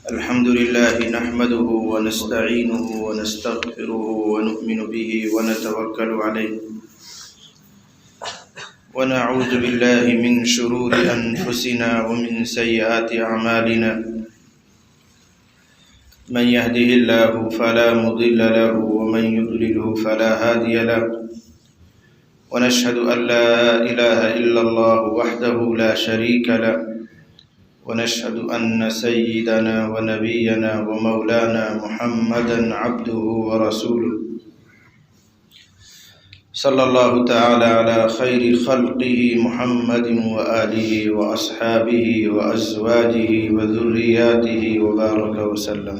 الحمد لله نحمده ونستعينه ونستغفره ونؤمن به ونتوكل عليه ونعوذ بالله من شرور أنفسنا ومن سيئات أعمالنا من يهده الله فلا مضل له ومن يضلله فلا هادي له ونشهد أن لا إله إلا الله وحده لا شريك له ونشهد أن سيدنا ونبينا ومولانا محمدا عبده ورسوله صلى الله تعالى على خير خلقه محمد وآله وأصحابه وأزواجه وذرياته وبارك وسلم.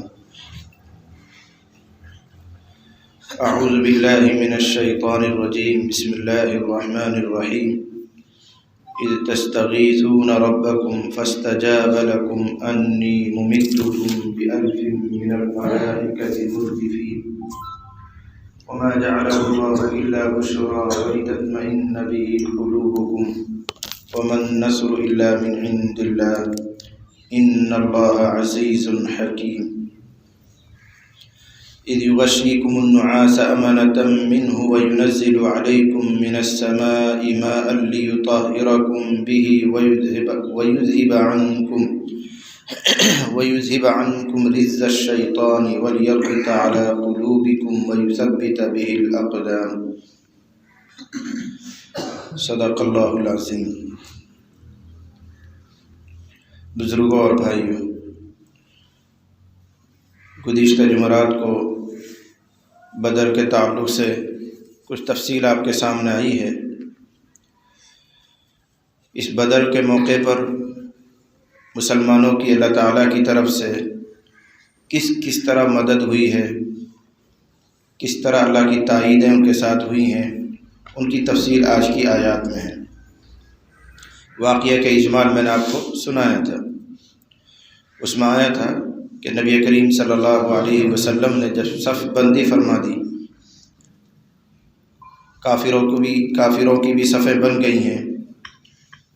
أعوذ بالله من الشيطان الرجيم. بسم الله الرحمن الرحيم. إذ تستغيثون ربكم فاستجاب لكم أني ممدكم بألف من الملائكة مردفين وما جعله الله إلا بشرى ولتطمئن به قلوبكم وما النصر إلا من عند الله إن الله عزيز حكيم. إذ يغشيكم النعاس أمنة منه وينزل عليكم من السماء ماء ليطهركم به ويذهب عنكم رجز الشيطان وليربط على قلوبكم ويثبت به الأقدام. صدق اللہ العظیم. بزرگوں اور بھائیوں، گزشتہ جمعرات کو بدر کے تعلق سے کچھ تفصیل آپ کے سامنے آئی ہے. اس بدر کے موقع پر مسلمانوں کی اللہ تعالیٰ کی طرف سے کس طرح مدد ہوئی ہے، کس طرح اللہ کی تائیدیں ان کے ساتھ ہوئی ہیں، ان کی تفصیل آج کی آیات میں ہے. واقعہ کے اجمال میں نے آپ کو سنایا تھا. اس میں آیا تھا کہ نبی کریم صلی اللہ علیہ وسلم نے جب صف بندی فرما دی، کافروں کی بھی صفیں بن گئی ہیں،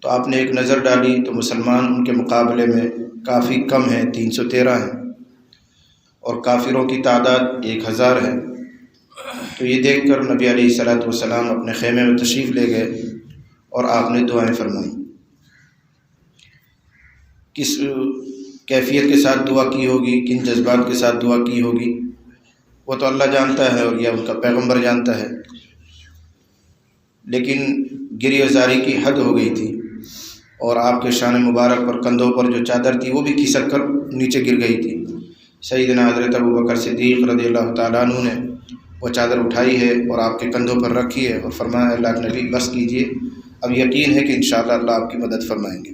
تو آپ نے ایک نظر ڈالی تو مسلمان ان کے مقابلے میں کافی کم ہیں، 313 ہیں، اور کافروں کی تعداد 1000 ہے. تو یہ دیکھ کر نبی علیہ الصلوۃ والسلام اپنے خیمے میں تشریف لے گئے اور آپ نے دعائیں فرمائیں. کس کیفیت کے ساتھ دعا کی ہوگی، کن جذبات کے ساتھ دعا کی ہوگی، وہ تو اللہ جانتا ہے اور یا ان کا پیغمبر جانتا ہے. لیکن گریہ زاری کی حد ہو گئی تھی اور آپ کے شان مبارک پر کندھوں پر جو چادر تھی وہ بھی کھسک کر نیچے گر گئی تھی. سیدنا حضرت ابوبکر صدیق رضی اللہ تعالیٰ عنہ نے وہ چادر اٹھائی ہے اور آپ کے کندھوں پر رکھی ہے اور فرمایا اللہ کے نبی بس کیجئے، اب یقین ہے کہ انشاءاللہ اللہ آپ کی مدد فرمائیں گے.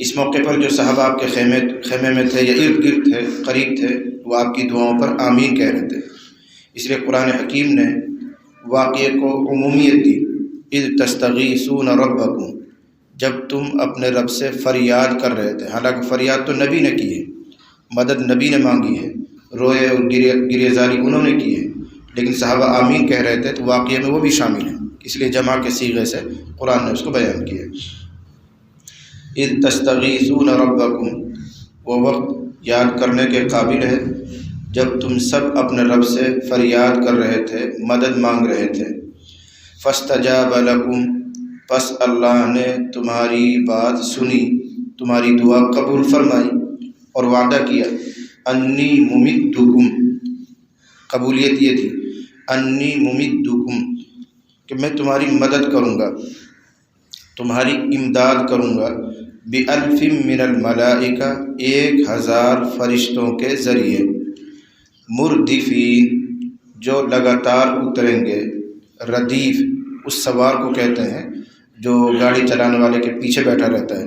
اس موقع پر جو صحابہ آپ کے خیمے میں تھے یا ارد گرد تھے، قریب تھے، وہ آپ کی دعاؤں پر آمین کہہ رہے تھے. اس لیے قرآن حکیم نے واقعے کو عمومیت دی. اذ تستغیثون ربکم، جب تم اپنے رب سے فریاد کر رہے تھے. حالانکہ فریاد تو نبی نے کی ہے، مدد نبی نے مانگی ہے، روئے اور گریہ زاری انہوں نے کی ہے، لیکن صحابہ آمین کہہ رہے تھے تو واقعے میں وہ بھی شامل ہیں. اس لیے جمع کے صیغے سے قرآن نے اس کو بیان کیا. اذ تستغیثون ربکم، وہ وقت یاد کرنے کے قابل ہے جب تم سب اپنے رب سے فریاد کر رہے تھے، مدد مانگ رہے تھے. فاستجاب لکم، پس اللہ نے تمہاری بات سنی، تمہاری دعا قبول فرمائی اور وعدہ کیا. انی ممدکم، قبولیت یہ تھی انی ممدکم کہ میں تمہاری مدد کروں گا، تمہاری امداد کروں گا. بِأَلْفٍ مِّنَ الْمَلَائِكَةِ 1000 فرشتوں کے ذریعے. مردفین، جو لگاتار اتریں گے. ردیف اس سوار کو کہتے ہیں جو گاڑی چلانے والے کے پیچھے بیٹھا رہتا ہے.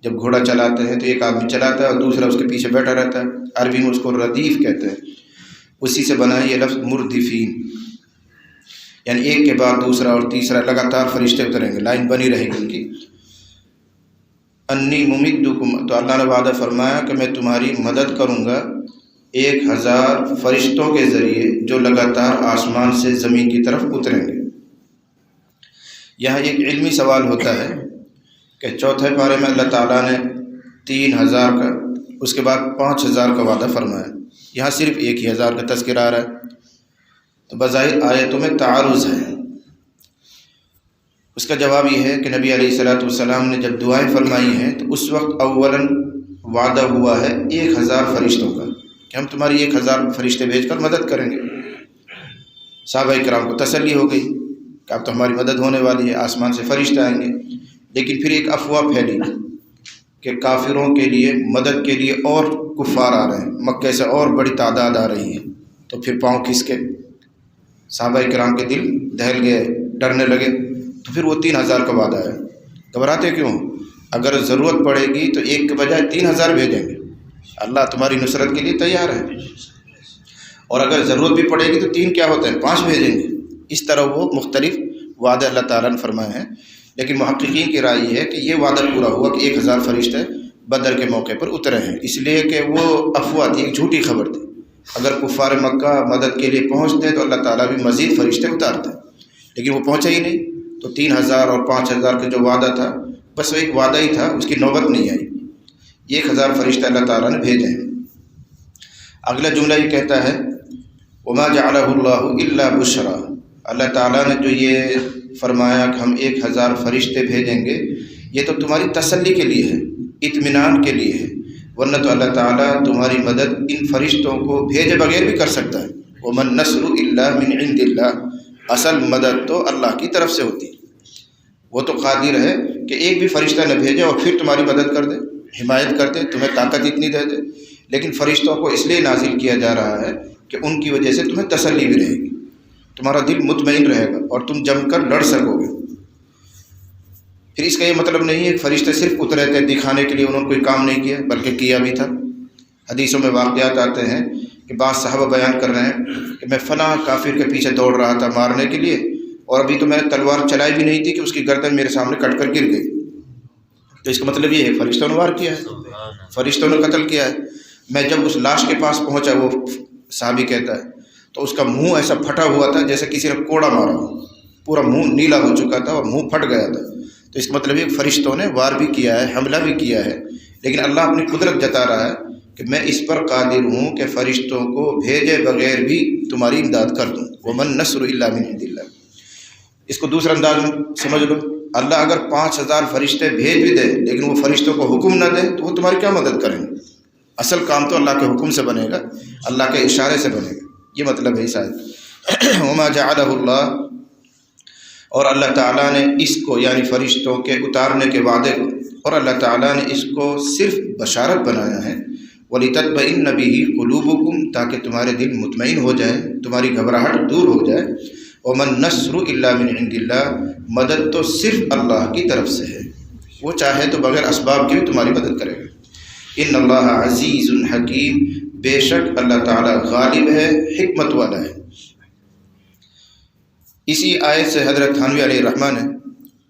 جب گھوڑا چلاتے ہیں تو ایک آدمی چلاتا ہے اور دوسرا اس کے پیچھے بیٹھا رہتا ہے. عربی میں اس کو ردیف کہتے ہیں. اسی سے بنا ہے یہ لفظ مردفین، یعنی ایک کے بعد دوسرا اور تیسرا لگاتار فرشتے اتریں گے، لائن بنی رہے گی ان کی. انی ممدکم، تو اللہ نے وعدہ فرمایا کہ میں تمہاری مدد کروں گا 1000 فرشتوں کے ذریعے جو لگاتار آسمان سے زمین کی طرف اتریں گے. یہاں ایک علمی سوال ہوتا ہے کہ چوتھے پارے میں اللہ تعالیٰ نے 3000 کا اس کے بعد 5000 کا وعدہ فرمایا، یہاں صرف 1000 کا تذکرہ آ رہا ہے، تو بظاہر آیتوں میں تعارض ہے۔ اس کا جواب یہ ہے کہ نبی علیہ الصلوۃ والسلام نے جب دعائیں فرمائی ہیں تو اس وقت اولاً وعدہ ہوا ہے 1000 فرشتوں کا کہ ہم تمہاری 1000 فرشتے بھیج کر مدد کریں گے۔ صحابہ کرام کو تسلی ہو گئی کہ اب تو ہماری مدد ہونے والی ہے، آسمان سے فرشتے آئیں گے۔ لیکن پھر ایک افواہ پھیلی کہ کافروں کے لیے مدد کے لیے اور کفار آ رہے ہیں، مکے سے اور بڑی تعداد آ رہی ہے، تو پھر پاؤں کھس کے صحابہ کرام کے دل دہل گئے، ڈرنے لگے۔ تو پھر وہ 3000 کا وعدہ ہے۔ گھبراتے کیوں؟ اگر ضرورت پڑے گی تو ایک کے بجائے 3000 بھیجیں گے، اللہ تمہاری نصرت کے لیے تیار ہے، اور اگر ضرورت بھی پڑے گی تو 3 کیا ہوتے ہیں، 5 بھیجیں گے۔ اس طرح وہ مختلف وعدے اللہ تعالیٰ نے فرمائے ہیں، لیکن محققین کی رائے یہ ہے کہ یہ وعدہ پورا ہوا کہ 1000 فرشتے بدر کے موقع پر اترے ہیں، اس لیے کہ وہ افواہ تھی، ایک جھوٹی خبر تھی۔ اگر کفار مکہ مدد کے لیے پہنچتے تو اللہ تعالیٰ بھی مزید فرشتے اتارتے، لیکن وہ پہنچے ہی نہیں، تو 3000 اور 5000 کا جو وعدہ تھا بس وہ ایک وعدہ ہی تھا، اس کی نوبت نہیں آئی۔ 1000 فرشتے اللہ تعالیٰ نے بھیجے ہیں۔ اگلا جملہ یہ کہتا ہے وما جعلہ اللہ الا بشرا، اللہ تعالیٰ نے جو یہ فرمایا کہ ہم 1000 فرشتے بھیجیں گے، یہ تو تمہاری تسلی کے لیے ہے، اطمینان کے لیے ہے، ورنہ تو اللہ تعالیٰ تمہاری مدد ان فرشتوں کو بھیجے بغیر بھی کر سکتا ہے۔ ومن النصر الا من عند اللہ، اصل مدد تو اللہ کی طرف سے ہوتی ہے، وہ تو قادر ہے کہ ایک بھی فرشتہ نہ بھیجے اور پھر تمہاری مدد کر دے، حمایت کر دے، تمہیں طاقت اتنی دے دے۔ لیکن فرشتوں کو اس لیے نازل کیا جا رہا ہے کہ ان کی وجہ سے تمہیں تسلی بھی رہے گی، تمہارا دل مطمئن رہے گا اور تم جم کر لڑ سکو گے۔ پھر اس کا یہ مطلب نہیں ہے کہ فرشتے صرف اترے تھے دکھانے کے لیے، انہوں نے کوئی کام نہیں کیا، بلکہ کیا بھی تھا۔ حدیثوں میں واقعات آتے ہیں کہ بعض صحابہ بیان کر رہے ہیں کہ میں فلاں کافر کے پیچھے دوڑ رہا تھا مارنے کے لیے، اور ابھی تو میں نے تلوار چلائی بھی نہیں تھی کہ اس کی گردن میرے سامنے کٹ کر گر گئی۔ تو اس کا مطلب یہ ہے فرشتوں نے وار کیا ہے، فرشتوں نے قتل کیا ہے۔ میں جب اس لاش کے پاس پہنچا، وہ صحابی کہتا ہے، تو اس کا منہ ایسا پھٹا ہوا تھا جیسے کسی نے کوڑا مارا ہو، پورا منہ نیلا ہو چکا تھا اور منہ پھٹ گیا تھا۔ تو اس کا مطلب یہ فرشتوں نے وار بھی کیا ہے، حملہ بھی کیا ہے، لیکن اللہ اپنی قدرت جتا رہا ہے کہ میں اس پر قادر ہوں کہ فرشتوں کو بھیجے بغیر بھی تمہاری امداد کر دوں۔ ومن النصر الا من عند اللہ۔ اس کو دوسرا انداز میں سمجھ لو، اللہ اگر 5000 فرشتے بھیج بھی دے لیکن وہ فرشتوں کو حکم نہ دے تو وہ تمہاری کیا مدد کریں گے؟ اصل کام تو اللہ کے حکم سے بنے گا، اللہ کے اشارے سے بنے گا، یہ مطلب ہے اس آیت۔ وما جعلہ اللہ، اور اللہ تعالیٰ نے اس کو یعنی فرشتوں کے اتارنے کے وعدے کو، اور اللہ تعالیٰ نے اس کو صرف بشارت بنایا ہے، وَلِتَطْمَئِنَّ بِهِ قُلُوبُكُمْ، تاکہ تمہارے دل مطمئن ہو جائے، تمہاری گھبراہٹ دور ہو جائے۔ وَمَن نَّصْرُ إِلَّا مِنْ عِنْدِ اللَّهِ، مدد تو صرف اللہ کی طرف سے ہے، وہ چاہے تو بغیر اسباب کے بھی تمہاری مدد کرے گا۔ ان اللہ عزیز حکیم، بے شک اللہ تعالیٰ غالب ہے، حکمت والا ہے۔ اسی آیت سے حضرت تھانوی علیہ الرحمٰن نے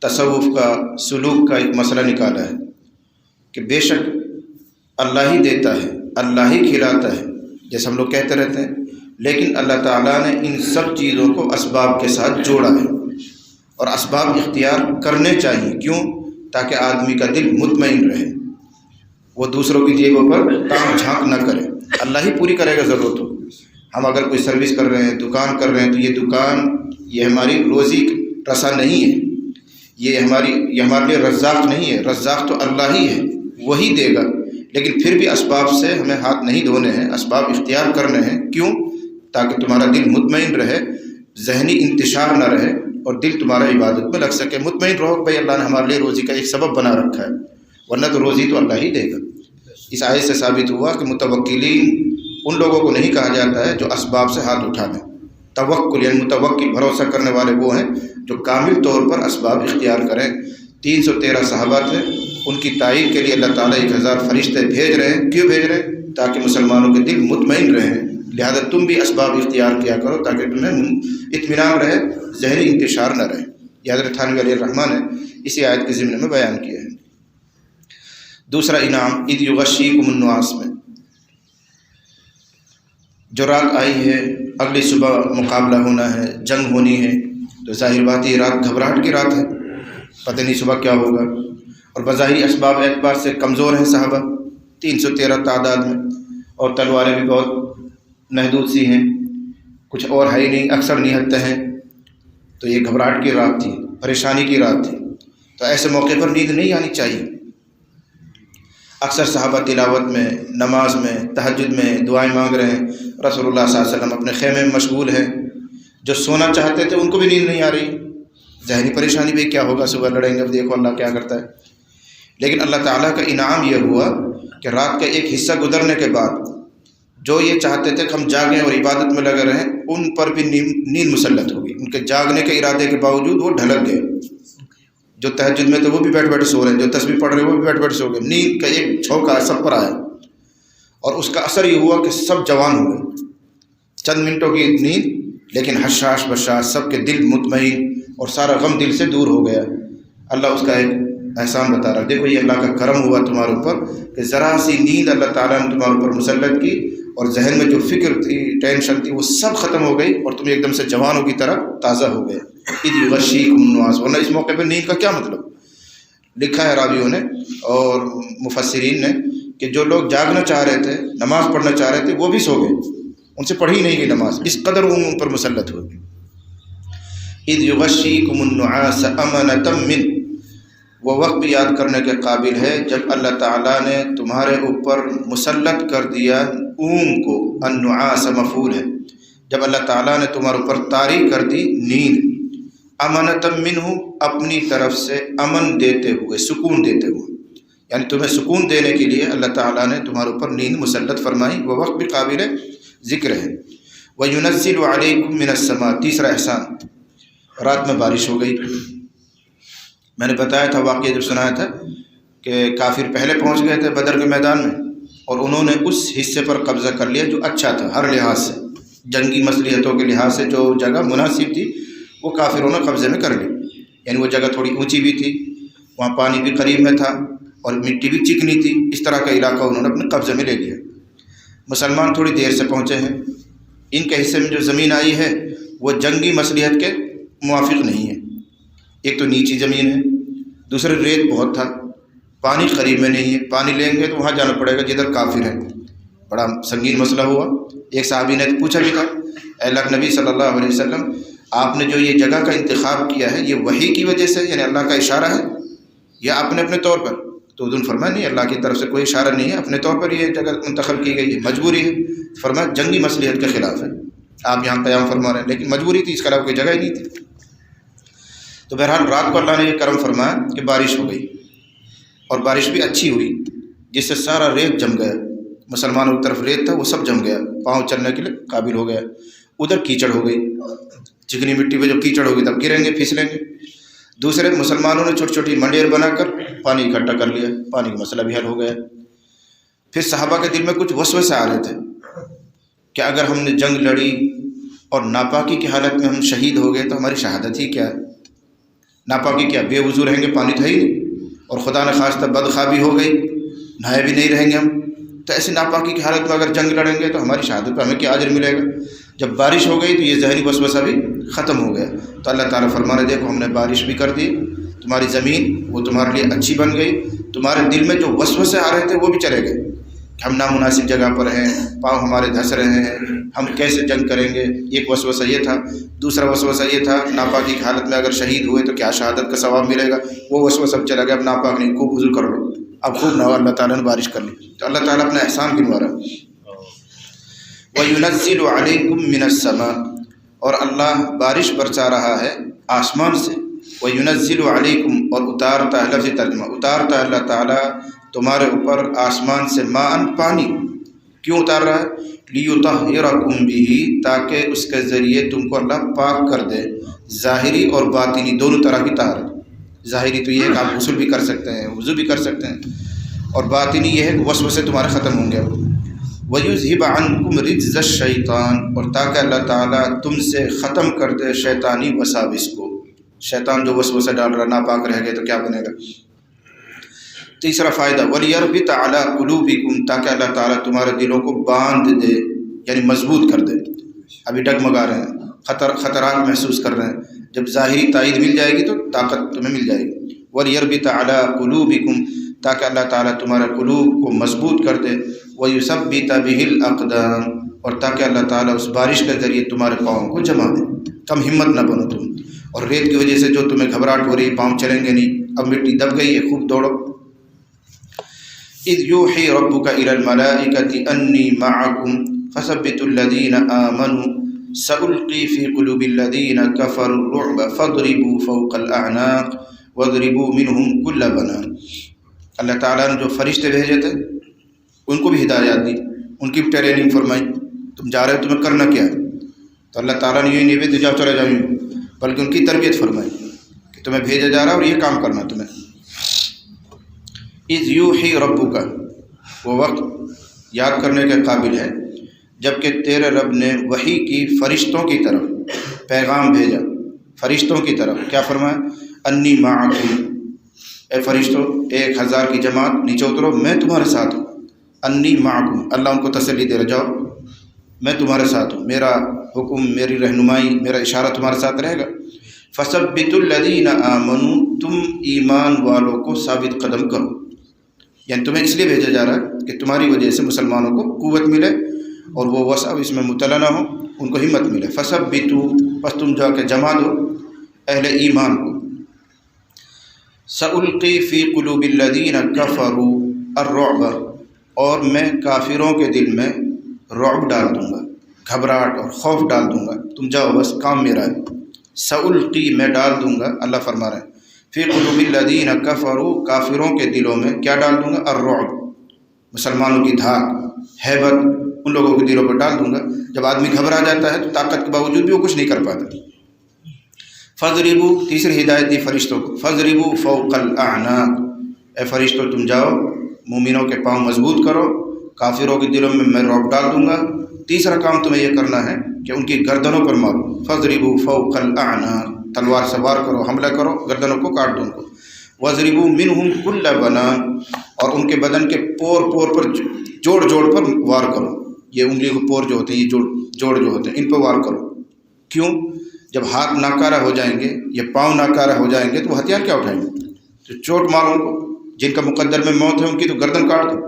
تصوف کا، سلوک کا ایک مسئلہ نکالا ہے کہ بے شک اللہ ہی دیتا ہے، اللہ ہی کھلاتا ہے، جیسے ہم لوگ کہتے رہتے ہیں، لیکن اللہ تعالیٰ نے ان سب چیزوں کو اسباب کے ساتھ جوڑا ہے، اور اسباب اختیار کرنے چاہیے۔ کیوں؟ تاکہ آدمی کا دل مطمئن رہے، وہ دوسروں کی جیبوں پر تام جھانک نہ کرے، اللہ ہی پوری کرے گا ضرورت ہو۔ ہم اگر کوئی سروس کر رہے ہیں، دکان کر رہے ہیں، تو یہ دکان یہ ہماری روزی رسا نہیں ہے، یہ ہمارے لیے رزاق نہیں ہے، رزاق تو اللہ ہی ہے، وہی دے گا۔ لیکن پھر بھی اسباب سے ہمیں ہاتھ نہیں دھونے ہیں، اسباب اختیار کرنے ہیں۔ کیوں؟ تاکہ تمہارا دل مطمئن رہے، ذہنی انتشار نہ رہے، اور دل تمہارا عبادت میں لگ سکے۔ مطمئن رہو کہ بھائی اللہ نے ہمارے لیے روزی کا ایک سبب بنا رکھا ہے، ورنہ تو روزی تو اللہ ہی دے گا۔ اس آیت سے ثابت ہوا کہ متوکلین ان لوگوں کو نہیں کہا جاتا ہے جو اسباب سے ہاتھ اٹھا لیں۔ توکل یعنی متوکل، بھروسہ کرنے والے وہ ہیں جو کامل طور پر اسباب اختیار کریں۔ 313 صحابہ تھے، ان کی تائید کے لیے اللہ تعالیٰ 1000 فرشتے بھیج رہے ہیں۔ کیوں بھیج رہے ہیں؟ تاکہ مسلمانوں کے دل مطمئن رہیں، لہذا تم بھی اسباب اختیار کیا کرو تاکہ تمہیں اطمینان رہے، ذہنی انتشار نہ رہے۔ یہ حضرت تھانوی علیہ الرحمٰن نے اسی آیت کے ضمن میں بیان کیا ہے۔ دوسرا انعام اذ یغشیکم النعاس میں، جو رات آئی ہے، اگلی صبح مقابلہ ہونا ہے، جنگ ہونی ہے، تو ظاہر بات یہ رات گھبراہٹ کی رات ہے، پتہ نہیں صبح کیا ہوگا، اور بظاہری اسباب اعتبار سے کمزور ہیں صحابہ، 313 تعداد میں، اور تلواریں بھی بہت محدود سی ہیں، کچھ اور ہے ہی نہیں، اکثر نہتے ہیں۔ تو یہ گھبراہٹ کی رات تھی، پریشانی کی رات تھی، تو ایسے موقع پر نیند نہیں آنی چاہیے۔ اکثر صحابہ تلاوت میں، نماز میں، تہجد میں دعائیں مانگ رہے ہیں، رسول اللہ صلی اللہ علیہ وسلم اپنے خیمے میں مشغول ہیں، جو سونا چاہتے تھے ان کو بھی نیند نہیں آ رہی، ذہنی پریشانی بھی کیا ہوگا، صبح لڑیں گے، اب دیکھو اللہ کیا کرتا ہے۔ لیکن اللہ تعالیٰ کا انعام یہ ہوا کہ رات کا ایک حصہ گزرنے کے بعد جو یہ چاہتے تھے کہ ہم جاگیں اور عبادت میں لگے رہیں، ان پر بھی نیند مسلط ہوگی، ان کے جاگنے کے ارادے کے باوجود وہ ڈھلک گئے۔ جو تہجد میں تھے وہ بھی بیٹھ بیٹھ سو رہے ہیں، جو تسبیح پڑھ رہے ہیں وہ بھی بیٹھ بیٹھ سو گئے، نیند کا ایک جھونکا سب پر آیا، اور اس کا اثر یہ ہوا کہ سب جوان ہو گئے۔ چند منٹوں کی نیند، لیکن حشاش بشاش، سب کے دل مطمئن، اور سارا غم دل سے دور ہو گیا۔ اللہ اس کا ایک احسان بتا رہا ہے، دیکھو یہ اللہ کا کرم ہوا تمہارے اوپر کہ ذرا سی نیند اللہ تعالیٰ نے تمہارے اوپر مسلط کی، اور ذہن میں جو فکر تھی، ٹینشن تھی، وہ سب ختم ہو گئی، اور تم ایک دم سے جوانوں کی طرح تازہ ہو گئے۔ اذ یغشیکم النعاس، ورنہ اس موقع پہ نیند کا کیا مطلب؟ لکھا ہے راویوں نے اور مفسرین نے کہ جو لوگ جاگنا چاہ رہے تھے، نماز پڑھنا چاہ رہے تھے، وہ بھی سو گئے، ان سے پڑھی نہیں گئی نماز، اس قدر ان پر مسلط ہو گئی۔ اذ یغشیکم النعاس امنۃ منہ، وہ وقت بھی یاد کرنے کے قابل ہے جب اللہ تعالیٰ نے تمہارے اوپر مسلط کر دیا اونگ کو، النعاس مفعول ہے، جب اللہ تعالیٰ نے تمہارے اوپر طاری کر دی نیند، امنۃ منہ، اپنی طرف سے امن دیتے ہوئے، سکون دیتے ہوئے، یعنی تمہیں سکون دینے کے لیے اللہ تعالیٰ نے تمہارے اوپر نیند مسلط فرمائی، وہ وقت بھی قابل ذکر ہے۔ وَيُنَزِّلُ عَلَيْكُم مِّنَ السَّمَاءِ، تیسرا احسان، رات میں بارش ہو گئی۔ میں نے بتایا تھا، واقعہ جب سنایا تھا کہ کافر پہلے پہنچ گئے تھے بدر کے میدان میں، اور انہوں نے اس حصے پر قبضہ کر لیا جو اچھا تھا ہر لحاظ سے، جنگی مصلحتوں کے لحاظ سے جو جگہ مناسب تھی وہ کافروں نے قبضے میں کر لی، یعنی وہ جگہ تھوڑی اونچی بھی تھی، وہاں پانی بھی قریب میں تھا، اور مٹی بھی چکنی تھی، اس طرح کا علاقہ انہوں نے اپنے قبضے میں لے لیا۔ مسلمان تھوڑی دیر سے پہنچے ہیں، ان کے حصے میں جو زمین آئی ہے وہ جنگی مصلحت کے موافق نہیں ہے، ایک تو نیچی زمین ہے، دوسرے ریت بہت تھا، پانی قریب میں نہیں ہے، پانی لیں گے تو وہاں جانا پڑے گا جدھر کافر ہے، بڑا سنگین مسئلہ ہوا۔ ایک صحابی نے پوچھا بھی تھا، اے اللہ کے نبی صلی اللہ علیہ وسلم، آپ نے جو یہ جگہ کا انتخاب کیا ہے یہ وحی کی وجہ سے، یعنی اللہ کا اشارہ ہے، یا اپنے اپنے طور پر؟ تو حضور نے فرمایا نہیں، اللہ کی طرف سے کوئی اشارہ نہیں ہے، اپنے طور پر یہ جگہ منتخب کی گئی ہے، مجبوری ہے۔ فرمایا جنگی مصلحت کے خلاف ہے، آپ یہاں قیام فرما رہے ہیں، لیکن مجبوری تھی، اس کے علاوہ کوئی جگہ ہی نہیں تھی۔ تو بہرحال رات کو اللہ نے یہ کرم فرمایا کہ بارش ہو گئی، اور بارش بھی اچھی ہوئی، جس سے سارا ریت جم گیا، مسلمانوں کی طرف ریت تھا وہ سب جم گیا، پاؤں چلنے کے لیے قابل ہو گیا۔ ادھر کیچڑ ہو گئی، چکنی مٹی پہ جب کیچڑ ہوگی تب گریں گے، پھسلیں گے۔ دوسرے مسلمانوں نے چھوٹی چھوٹی منڈیر بنا کر پانی اکٹھا کر لیا، پانی کا مسئلہ بھی حل ہو گیا۔ پھر صحابہ کے دل میں کچھ وسوسے آ رہے تھے کہ اگر ہم نے جنگ لڑی اور ناپاکی کی حالت میں ہم شہید ہو گئے تو ہماری شہادت ہی کیا ہے؟ ناپاکی کیا، بے وضو رہیں گے، پانی تھا ہی نہیں، اور خدا نے خواستہ بدخوابی ہو گئی، نہائے بھی نہیں رہیں گے ہم، تو ایسی ناپاکی کی حالت میں اگر جنگ لڑیں گے تو ہماری شہادت پہ ہمیں کیا اجر ملے گا؟ جب بارش ہو گئی تو یہ ذہنی وسوسہ بھی ختم ہو گیا، تو اللہ تعالیٰ فرما رہے دیکھو ہم نے بارش بھی کر دی، تمہاری زمین وہ تمہارے لیے اچھی بن گئی، تمہارے دل میں جو وسوسے آ رہے تھے وہ بھی چلے گئے کہ ہم نامناسب جگہ پر ہیں، پاؤں ہمارے دھس رہے ہیں، ہم کیسے جنگ کریں گے، ایک وسوسہ یہ تھا۔ دوسرا وسوسہ یہ تھا ناپاکی کی حالت میں اگر شہید ہوئے تو کیا شہادت کا ثواب ملے گا، وہ وسوسہ سب چلا گیا، اب ناپاک نہیں، خوب وضو کر لو، اب خوب نہو، اللہ تعالیٰ نے بارش کر لی، تو اللہ تعالیٰ اپنا احسان گنوا رہا ہے۔ وَيُنَزِّلُ عَلَيْكُم مِّنَ السَّمَاءِ، اور اللہ بارش برسا رہا ہے آسمان سے، وَيُنَزِّلُ عَلَيْكُم، اور اتارتا ہے، لفظ ترجمہ اتارتا ہے اللہ تعالیٰ تمہارے اوپر آسمان سے، ماءً پانی، کیوں اتار رہا ہے؟ لِيُطَهِّرَكُم بِهِ، تاکہ اس کے ذریعے تم کو اللہ پاک کر دے، ظاہری اور باطنی دونوں طرح کی طہارت۔ ظاہری تو یہ ہے کہ آپ غسل بھی کر سکتے ہیں، وضو بھی کر سکتے ہیں، اور باطنی یہ ہے کہ وسوسے تمہارے ختم ہوں گے۔ وَيُذْهِبَ عَنْكُمْ رِجْزَ الشَّيْطَانِ، اور تاکہ اللہ تعالیٰ تم سے ختم کر دے شیطانی وساوس کو، شیطان جو وسوسہ ڈال رہا، ناپاک رہ گئے تو کیا بنے گا۔ تیسرا فائدہ وَلِيَرْبِطَ عَلَىٰ قُلُوبِكُمْ، تاکہ اللہ تعالیٰ تمہارے دلوں کو باندھ دے، یعنی مضبوط کر دے، ابھی ڈگمگا رہے ہیں، خطرات محسوس کر رہے ہیں، جب ظاہری تائید مل جائے گی تو طاقت تمہیں مل جائے گی۔ وَلِيَرْبِطَ عَلَىٰ قُلُوبِكُمْ، تاکہ اللہ تعالیٰ تمہارے قلوب کو مضبوط کر دے، وَيُثَبِّتَ بِهِ الْأَقْدَامَ، اور تاکہ اللہ تعالیٰ اس بارش کے ذریعے تمہارے پاؤں کو جما دے، کم ہمت نہ بنو تم، اور ریت کی وجہ سے جو تمہیں گھبراہٹ ہو رہی، پاؤں چلیں گے نہیں، اب مٹی دب گئی ہے، خوب دوڑو۔ اِذْ يُوحِي رَبُّكَ إِلَى الْمَلَائِكَةِ أَنِّي مَعَكُمْ فَثَبِّتُوا الَّذِينَ آمَنُوا سَأُلْقِي فِي قُلُوبِ الَّذِينَ كَفَرُوا الرُّعْبَ فَاضْرِبُوا فَوْقَ الْأَعْنَاقِ وَاضْرِبُوا مِنْهُمْ كُلَّ بَنَانٍ۔ اللہ تعالیٰ نے جو فرشتے بھیجے تھے ان کو بھی ہدایات دی، ان کی بھی ٹریننگ فرمائی، تم جا رہے ہو تمہیں کرنا کیا ہے، تو اللہ تعالیٰ نے یوں نہیں بھیجا جاؤ چلے جاؤ، بلکہ ان کی تربیت فرمائی کہ تمہیں بھیجا جا رہا ہے اور یہ کام کرنا تمہیں۔ اِذْ یوحی ربک، وہ وقت یاد کرنے کے قابل ہے جب کہ تیرے رب نے وحی کی فرشتوں کی طرف پیغام بھیجا، فرشتوں کی طرف کیا فرمایا؟ انی معکم، اے فرشتوں 1000 کی جماعت نیچے اترو، میں تمہارے ساتھ ہوں۔ انی معکم، اللہ ان کو تسلی دے رہا، جاؤ میں تمہارے ساتھ ہوں، میرا حکم، میری رہنمائی، میرا اشارہ تمہارے ساتھ رہے گا۔ فثبتوا الذین آمنوا، تم ایمان والوں کو ثابت قدم کرو، یعنی تمہیں اس لیے بھیجا جا رہا ہے کہ تمہاری وجہ سے مسلمانوں کو قوت ملے اور وہ وسع اس میں مبتلا نہ ہو، ان کو ہمت ملے۔ فثبتوا، پس تم جا کے جمع دو اہل ایمان کو۔ سألقی فی قلوب الذین کفروا الرعب، اور میں کافروں کے دل میں رعب ڈال دوں گا، گھبراہٹ اور خوف ڈال دوں گا، تم جاؤ بس کام میرا ہے۔ سألقی، میں ڈال دوں گا، اللہ فرما رہے ہیں، فی قلوب الذین کفروا، کافروں کے دلوں میں کیا ڈال دوں گا؟ الرعب، مسلمانوں کی دھاک، ہیبت ان لوگوں کے دلوں پر ڈال دوں گا۔ جب آدمی گھبرا جاتا ہے تو طاقت کے باوجود بھی وہ کچھ نہیں کر پاتا۔ فَاضْرِبُوا، تیسری ہدایت دی فرشتوں کو، فَاضْرِبُوا فَوْقَ الْأَعْنَاقِ، اے فرشتوں تم جاؤ مومنوں کے پاؤں مضبوط کرو، کافروں کے دلوں میں رعب ڈال دوں گا۔ تیسرا کام تمہیں یہ کرنا ہے کہ ان کی گردنوں پر مارو، فَاضْرِبُوا فَوْقَ الْأَعْنَاقِ، تلوار سے وار کرو، حملہ کرو، گردنوں کو کاٹ دو ان کو۔ وَاضْرِبُوا مِنْهُمْ كُلَّ بَنَانٍ، اور ان کے بدن کے پور پور پر، جوڑ جوڑ پر وار کرو، یہ انگلی کے پور جو ہوتے ہیں، یہ جوڑ جو ہوتے ہیں، ان پہ وار کرو۔ کیوں؟ جب ہاتھ ناکارہ ہو جائیں گے یا پاؤں ناکارہ ہو جائیں گے تو وہ ہتھیار کیا اٹھائیں گے؟ تو چوٹ مارو ان کو، جن کا مقدر میں موت ہے ان کی تو گردن کاٹ دو،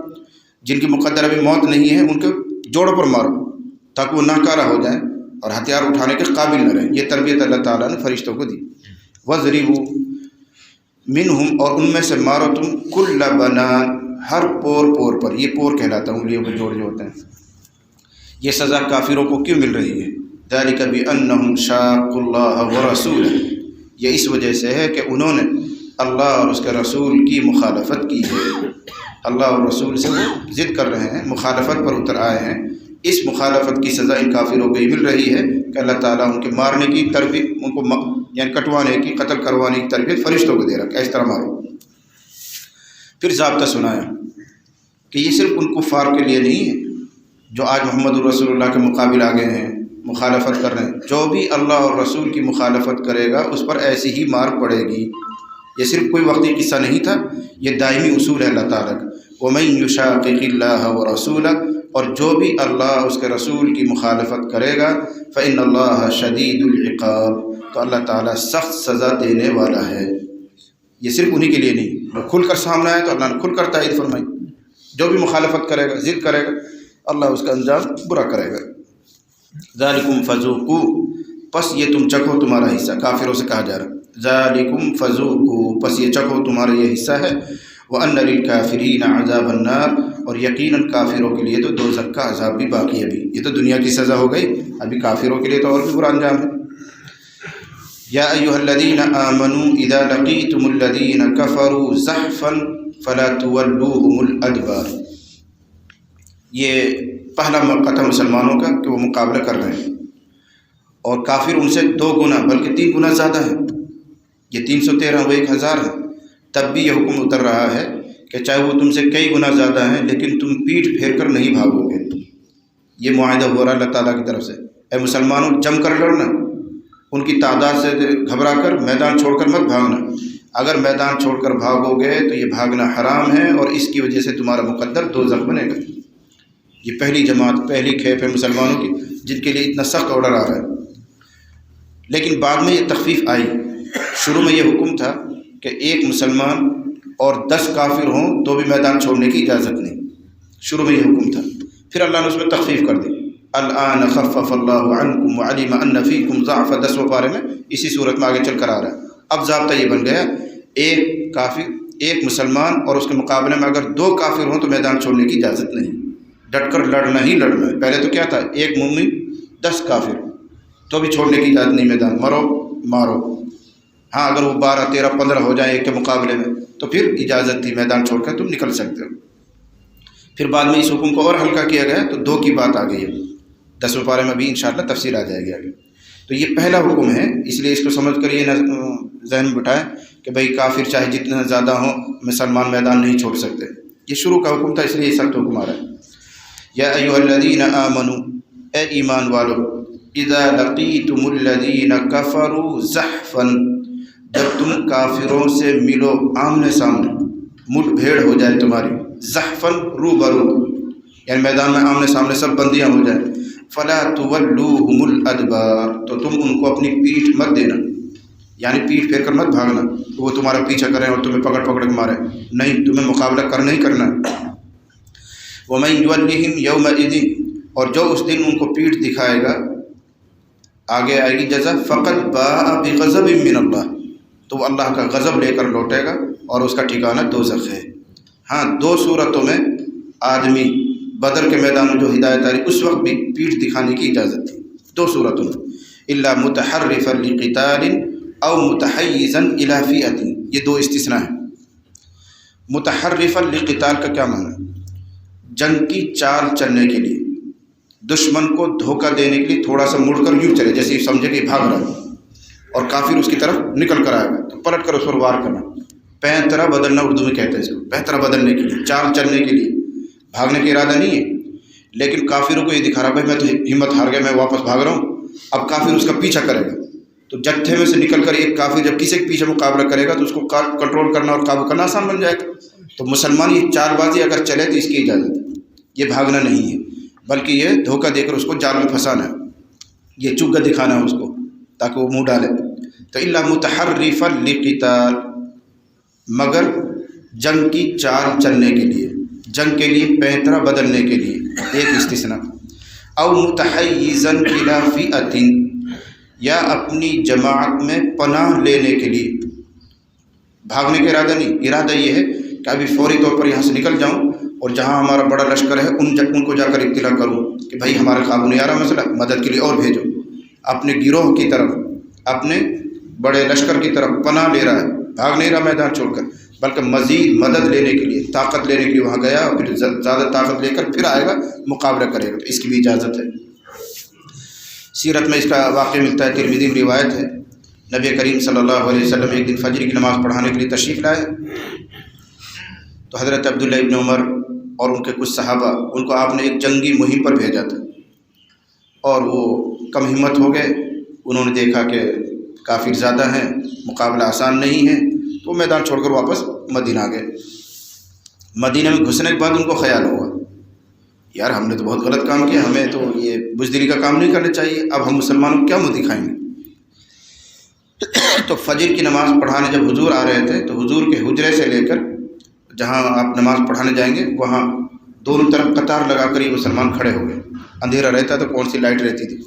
جن کی مقدر ابھی موت نہیں ہے ان کے جوڑوں پر مارو تاکہ وہ ناکارہ ہو جائیں اور ہتھیار اٹھانے کے قابل نہ رہیں۔ یہ تربیت اللہ تعالیٰ نے فرشتوں کو دی۔ وَاضْرِبُوا مِنْهُمْ، اور ان میں سے مارو تم، كُلَّ بَنَانٍ، ہر پور پر، یہ پور کہلاتا ہے انگلیوں کے جوڑ جو ہوتے ہیں۔ یہ سزا کافروں کو کیوں مل رہی ہے؟ ذَلِكَ بِأَنَّهُمْ شَاقُّوا اللَّهَ وَرَسُولَهُ، یہ اس وجہ سے ہے کہ انہوں نے اللہ اور اس کے رسول کی مخالفت کی ہے۔ اللہ اور رسول سے ضد کر رہے ہیں، مخالفت پر اتر آئے ہیں، اس مخالفت کی سزا ان کافروں کو یہ مل رہی ہے کہ اللہ تعالیٰ ان کے مارنے کی تربیت، ان کو یعنی کٹوانے کی، قتل کروانے کی تربیت فرشتوں کو دے رہا کہ اس طرح مارو۔ پھر ضابطہ سنایا کہ یہ صرف ان کفار کے لیے نہیں ہے جو آج محمد رسول اللہ کے مقابل آ گئے ہیں، مخالفت کر رہے ہیں، جو بھی اللہ اور رسول کی مخالفت کرے گا اس پر ایسی ہی مار پڑے گی۔ یہ صرف کوئی وقتی قصہ نہیں تھا، یہ دائمی اصول ہے اللہ تعالیٰ کا۔ وَمَن يُشَاقِقِ اللَّهَ وَرَسُولَهُ، اور جو بھی اللہ اس کے رسول کی مخالفت کرے گا، فَإِنَّ اللَّهَ شَدِيدُ الْعِقَابِ، تو اللہ تعالیٰ سخت سزا دینے والا ہے۔ یہ صرف انہی کے لیے نہیں، جو کھل کر سامنے آئے تو اللہ نے کھل کر تائید فرمائی، جو بھی مخالفت کرے گا، ضد کرے گا، اللہ اس کا انجام برا کرے گا۔ ذَلِكُمْ فَذُوقُوا، پس یہ تم چکھو تمہارا حصہ، کافروں سے کہا جا رہا ہے، ذَلِكُمْ فَذُوقُوا، پس یہ چکھو تمہارا یہ حصہ ہے۔ وَأَنَّ لِلْكَافِرِينَ عَذَابَ النَّارِ، اور یقیناً کافروں کے لیے تو دوزخ کا عذاب بھی باقی ہے۔ ابھی یہ تو دنیا کی سزا ہو گئی، ابھی کافروں کے لیے تو اور بھی برا انجام ہے۔ یا ایھا الذین آمنوا اذا لقیتم الذین کفروا زحفا فلا تولوهم الادبار، یہ پہلا موقع تھا مسلمانوں کا کہ وہ مقابلہ کر رہے ہیں، اور کافر ان سے 2 گنا بلکہ 3 گنا زیادہ ہے، یہ 313 وہ 1000 ہے، تب بھی یہ حکم اتر رہا ہے کہ چاہے وہ تم سے کئی گنا زیادہ ہیں لیکن تم پیٹھ پھیر کر نہیں بھاگو گے۔ یہ معاہدہ ہو رہا اللہ تعالیٰ کی طرف سے، اے مسلمانوں جم کر لڑنا، ان کی تعداد سے گھبرا کر میدان چھوڑ کر مت بھاگنا، اگر میدان چھوڑ کر بھاگو گے تو یہ بھاگنا حرام ہے اور اس کی وجہ سے تمہارا مقدر دوزخ بنے گا۔ یہ پہلی جماعت، پہلی کھیپ ہے مسلمانوں کی جن کے لیے اتنا سخت آرڈر آ رہا ہے، لیکن بعد میں یہ تخفیف آئی۔ شروع میں یہ حکم تھا کہ ایک مسلمان اور 10 کافر ہوں تو بھی میدان چھوڑنے کی اجازت نہیں. شروع میں یہ حکم تھا، پھر اللہ نے اس میں تخفیف کر دی. الآن خفف اللہ عنکم وعلم ان فیکم ضعف، 10ویں پارے میں اسی صورت میں آگے چل کر آ رہا ہے. اب ضابطہ یہ بن گیا، ایک کافر ایک مسلمان اور اس کے مقابلے میں اگر 2 کافر ہوں تو میدان چھوڑنے کی اجازت نہیں، ڈٹ کر لڑنا ہی لڑنا ہے. پہلے تو کیا تھا، ایک مومن 10 کافر تو بھی چھوڑنے کی اجازت نہیں، میدان مرو مارو. ہاں اگر وہ 12 13 15 ہو جائیں ایک کے مقابلے میں تو پھر اجازت تھی، میدان چھوڑ کر تم نکل سکتے ہو. پھر بعد میں اس حکم کو اور ہلکا کیا گیا تو 2 کی بات آ گئی ہے. 10ویں پارے میں بھی انشاءاللہ تفصیل آ جائے گی آگے. تو یہ پہلا حکم ہے، اس لیے اس کو سمجھ کر یہ ذہن میں بٹھائیں کہ بھئی کافر چاہے جتنا زیادہ ہوں مسلمان میدان نہیں چھوڑ سکتے. یہ شروع کا حکم تھا، اس لیے یہ سخت حکم آ رہا ہے. یا ایھا الذین آمنوا، اے ایمان والو، اذا لقیتم الذین کفروا زحفا، جب تم کافروں سے ملو آمنے سامنے، مٹ بھیڑ ہو جائے تمہاری، زحفا روبرو، یعنی میدان میں آمنے سامنے سب بندیاں ہو جائیں. فلا تولوہم الادبار، تو تم ان کو اپنی پیٹھ مت دینا، یعنی پیٹھ پھیر کر مت بھاگنا کہ وہ تمہارا پیچھا کریں اور تمہیں پکڑ پکڑ کے مارے. نہیں، تمہیں مقابلہ کرنا ہی کرنا ہے. وَمَن يُوَلِّهِمْ يَوْمَئِذٍ، اور جو اس دن ان کو پیٹھ دکھائے گا، آگے آئے گی جزا، فَقَدْ بَاءَ بِغَضَبٍ مِّنَ اللَّهِ، تو وہ اللہ کا غضب لے کر لوٹے گا اور اس کا ٹھکانہ دوزخ ہے. ہاں 2 صورتوں میں آدمی بدر کے میدان میں جو ہدایت آ رہی اس وقت بھی پیٹھ دکھانے کی اجازت تھی، 2 صورتوں میں. الا متحرفا لقتال او متحیزا الی فئۃ، یہ 2 استثناء ہیں. متحرفا لقتال کا کیا معنی ہے؟ جنگ کی چال چلنے کے لیے، دشمن کو دھوکہ دینے کے لیے تھوڑا سا مڑ کر یوں چلے، جیسے سمجھے کہ بھاگ رہا ہے اور کافر اس کی طرف نکل کر آئے گا تو پلٹ کر اس پر وار کرنا. پینترا بدلنا اردو میں کہتے ہیں اس کو، پینترا بدلنے کے لیے، چال چلنے کے لیے. بھاگنے کا ارادہ نہیں ہے، لیکن کافروں کو یہ دکھا رہا ہے بھائی میں تو ہمت ہار گیا، میں واپس بھاگ رہا ہوں. اب کافر اس کا پیچھا کرے گا تو جتھے میں سے نکل کر ایک کافر جب کسی کے پیچھے مقابلہ کرے گا تو اس کو کنٹرول کرنا اور قابو کرنا آسان بن جائے گا. تو مسلمان یہ چال بازی اگر چلے تو اس کی اجازت ہے، یہ بھاگنا نہیں ہے بلکہ یہ دھوکہ دے کر اس کو جال میں پھنسانا ہے، یہ چگہ دکھانا ہے اس کو تاکہ وہ منہ ڈالے. تو الا متحرفا لقتال، مگر جنگ کی چال چلنے کے لیے، جنگ کے لیے پینترا بدلنے کے لیے، ایک استثناء. او متحیزا الی فئۃ، یا اپنی جماعت میں پناہ لینے کے لیے. بھاگنے کا ارادہ نہیں، ارادہ یہ ہے کہ ابھی فوری طور پر یہاں سے نکل جاؤں اور جہاں ہمارا بڑا لشکر ہے ان کو جا کر اطلاع کروں کہ بھائی ہمارے قابو نہیں آ رہا مسئلہ، مدد کے لیے اور بھیجو. اپنے گروہ کی طرف، اپنے بڑے لشکر کی طرف پناہ لے رہا ہے، بھاگ نہیں رہا میدان چھوڑ کر، بلکہ مزید مدد لینے کے لیے، طاقت لینے کے لیے وہاں گیا اور پھر زیادہ طاقت لے کر پھر آئے گا، مقابلہ کرے گا، تو اس کی بھی اجازت ہے. سیرت میں اس کا واقعہ ملتا ہے، ترمذی میں روایت ہے، نبی کریم صلی اللہ علیہ وسلم ایک دن فجر کی نماز پڑھانے کے لیے تشریف لائے تو حضرت عبداللہ ابن عمر اور ان کے کچھ صحابہ، ان کو آپ نے ایک جنگی مہم پر بھیجا تھا اور وہ کم ہمت ہو گئے. انہوں نے دیکھا کہ کافر زیادہ ہیں، مقابلہ آسان نہیں ہے، تو میدان چھوڑ کر واپس مدینہ آ گئے. مدینہ میں گھسنے کے بعد ان کو خیال ہوا یار ہم نے تو بہت غلط کام کیا، ہمیں تو یہ بزدلی کا کام نہیں کرنا چاہیے، اب ہم مسلمانوں کو کیا منہ دکھائیں گے. تو فجر کی نماز پڑھانے جب حضور آ رہے تھے تو حضور کے حجرے سے لے کر جہاں آپ نماز پڑھانے جائیں گے وہاں دونوں طرف قطار لگا کر یہ مسلمان کھڑے ہو گئے. اندھیرا رہتا تو کون سی لائٹ رہتی تھی،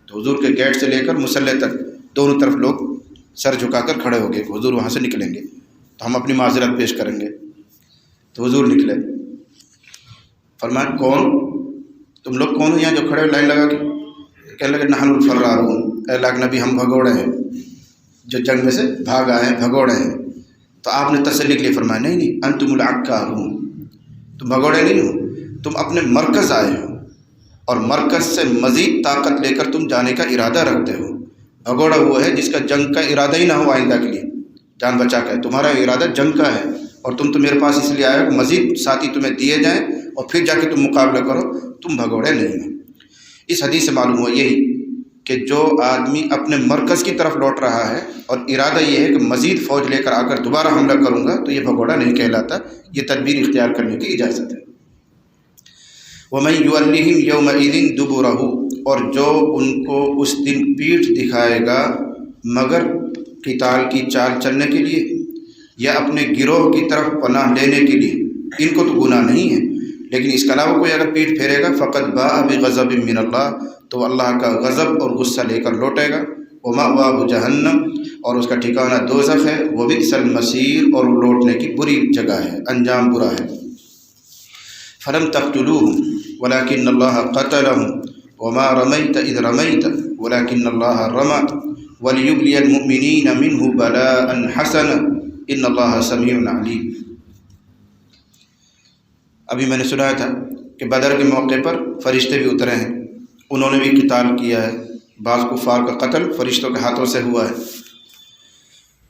تو حضور کے گیٹ سے لے کر مصلی تک دونوں طرف لوگ سر جھکا کر کھڑے ہو گئے کہ حضور وہاں سے نکلیں گے تو ہم اپنی معذرت پیش کریں گے. تو حضور نکلے، فرمایا کون تم لوگ، کون ہو یہاں جو کھڑے ہو لائن لگا کے؟ کہنے لگے نحن الفرارون، اے اللہ کے نبی ہم بھگوڑے ہیں، جو جنگ میں سے بھاگ آئے ہیں، بھگوڑے ہیں. تو آپ نے تسلی کے لیے فرمایا نہیں نہیں، انتم العکارون، تم بھگوڑے نہیں ہو، تم اپنے مرکز آئے ہو اور مرکز سے مزید طاقت لے کر تم جانے کا ارادہ رکھتے ہو. بھگوڑا وہ ہے جس کا جنگ کا ارادہ ہی نہ ہو آئندہ کے لیے، جان بچا کر. تمہارا ارادہ جنگ کا ہے اور تم تو میرے پاس اس لیے آئے ہو مزید ساتھی تمہیں دیے جائیں اور پھر جا کے تم مقابلہ کرو، تم بھگوڑے نہیں ہو. اس حدیث سے معلوم ہوا یہی کہ جو آدمی اپنے مرکز کی طرف لوٹ رہا ہے اور ارادہ یہ ہے کہ مزید فوج لے کر آ کر دوبارہ حملہ کروں گا تو یہ بھگوڑا نہیں کہلاتا، یہ تدبیر اختیار کرنے کی اجازت ہے. وَمَن يُوَلِّهِمْ يَوْمَئِذٍ دُبُرَهُ، اور جو ان کو اس دن پیٹھ دکھائے گا مگر قتال کی چال چلنے کے لیے، یا اپنے گروہ کی طرف پناہ لینے کے لیے، ان کو تو گناہ نہیں ہے، لیکن اس کے علاوہ کوئی اگر پیٹھ پھیرے گا فقط باء بغضب من اللہ، تو اللہ کا غضب اور غصہ لے کر لوٹے گا، ومأواہ جہنم، اور اس کا ٹھکانہ دوزخ ہے، وبئس المصیر، اور لوٹنے کی بری جگہ ہے، انجام برا ہے۔ فلم تقتلوهم ولكن اللہ قتلهم وما رمیت اذ رمیت ولكن اللہ رمى وليبلي المؤمنین منه بلاء حسنا ان اللہ سمیع علیم۔ ابھی میں نے سنایا تھا کہ بدر کے موقع پر فرشتے بھی اترے ہیں، انہوں نے بھی قتال کیا ہے، بعض کفار کا قتل فرشتوں کے ہاتھوں سے ہوا ہے۔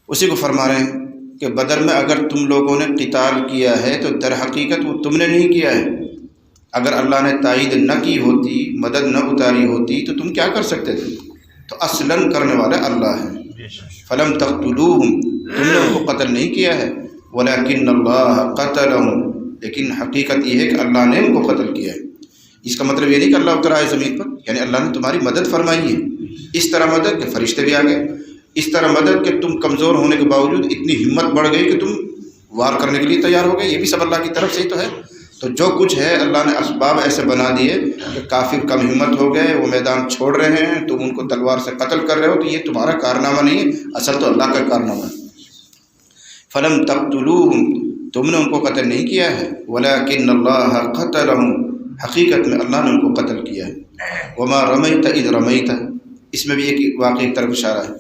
اسی کو فرما رہے ہیں کہ بدر میں اگر تم لوگوں نے قتال کیا ہے تو در حقیقت وہ تم نے نہیں کیا ہے، اگر اللہ نے تائید نہ کی ہوتی، مدد نہ اتاری ہوتی تو تم کیا کر سکتے تھے؟ تو اصلاً کرنے والا اللہ ہے۔ فلم تقتلوہم، تم نے ان کو قتل نہیں کیا ہے، ولکن اللہ قتلہم، لیکن حقیقت یہ ہے کہ اللہ نے ان کو قتل کیا ہے۔ اس کا مطلب یہ نہیں کہ اللہ اترا ہے زمین پر، یعنی اللہ نے تمہاری مدد فرمائی ہے، اس طرح مدد کہ فرشتے بھی آ گئے، اس طرح مدد کہ تم کمزور ہونے کے باوجود اتنی ہمت بڑھ گئی کہ تم وار کرنے کے لیے تیار ہو گئے، یہ بھی سب اللہ کی طرف سے ہی تو ہے۔ تو جو کچھ ہے اللہ نے اسباب ایسے بنا دیے کہ کافر کم ہمت ہو گئے، وہ میدان چھوڑ رہے ہیں، تم ان کو تلوار سے قتل کر رہے ہو، تو یہ تمہارا کارنامہ نہیں ہے، اصل تو اللہ کا کارنامہ ہے۔ فلم تقتلوہم، تم نے ان کو قتل نہیں کیا ہے، ولکن اللہ قتلہم، حقیقت میں اللہ نے ان کو قتل کیا ہے۔ وما رمیت اذ رمیت، اس میں بھی ایک واقعی طرف اشارہ ہے۔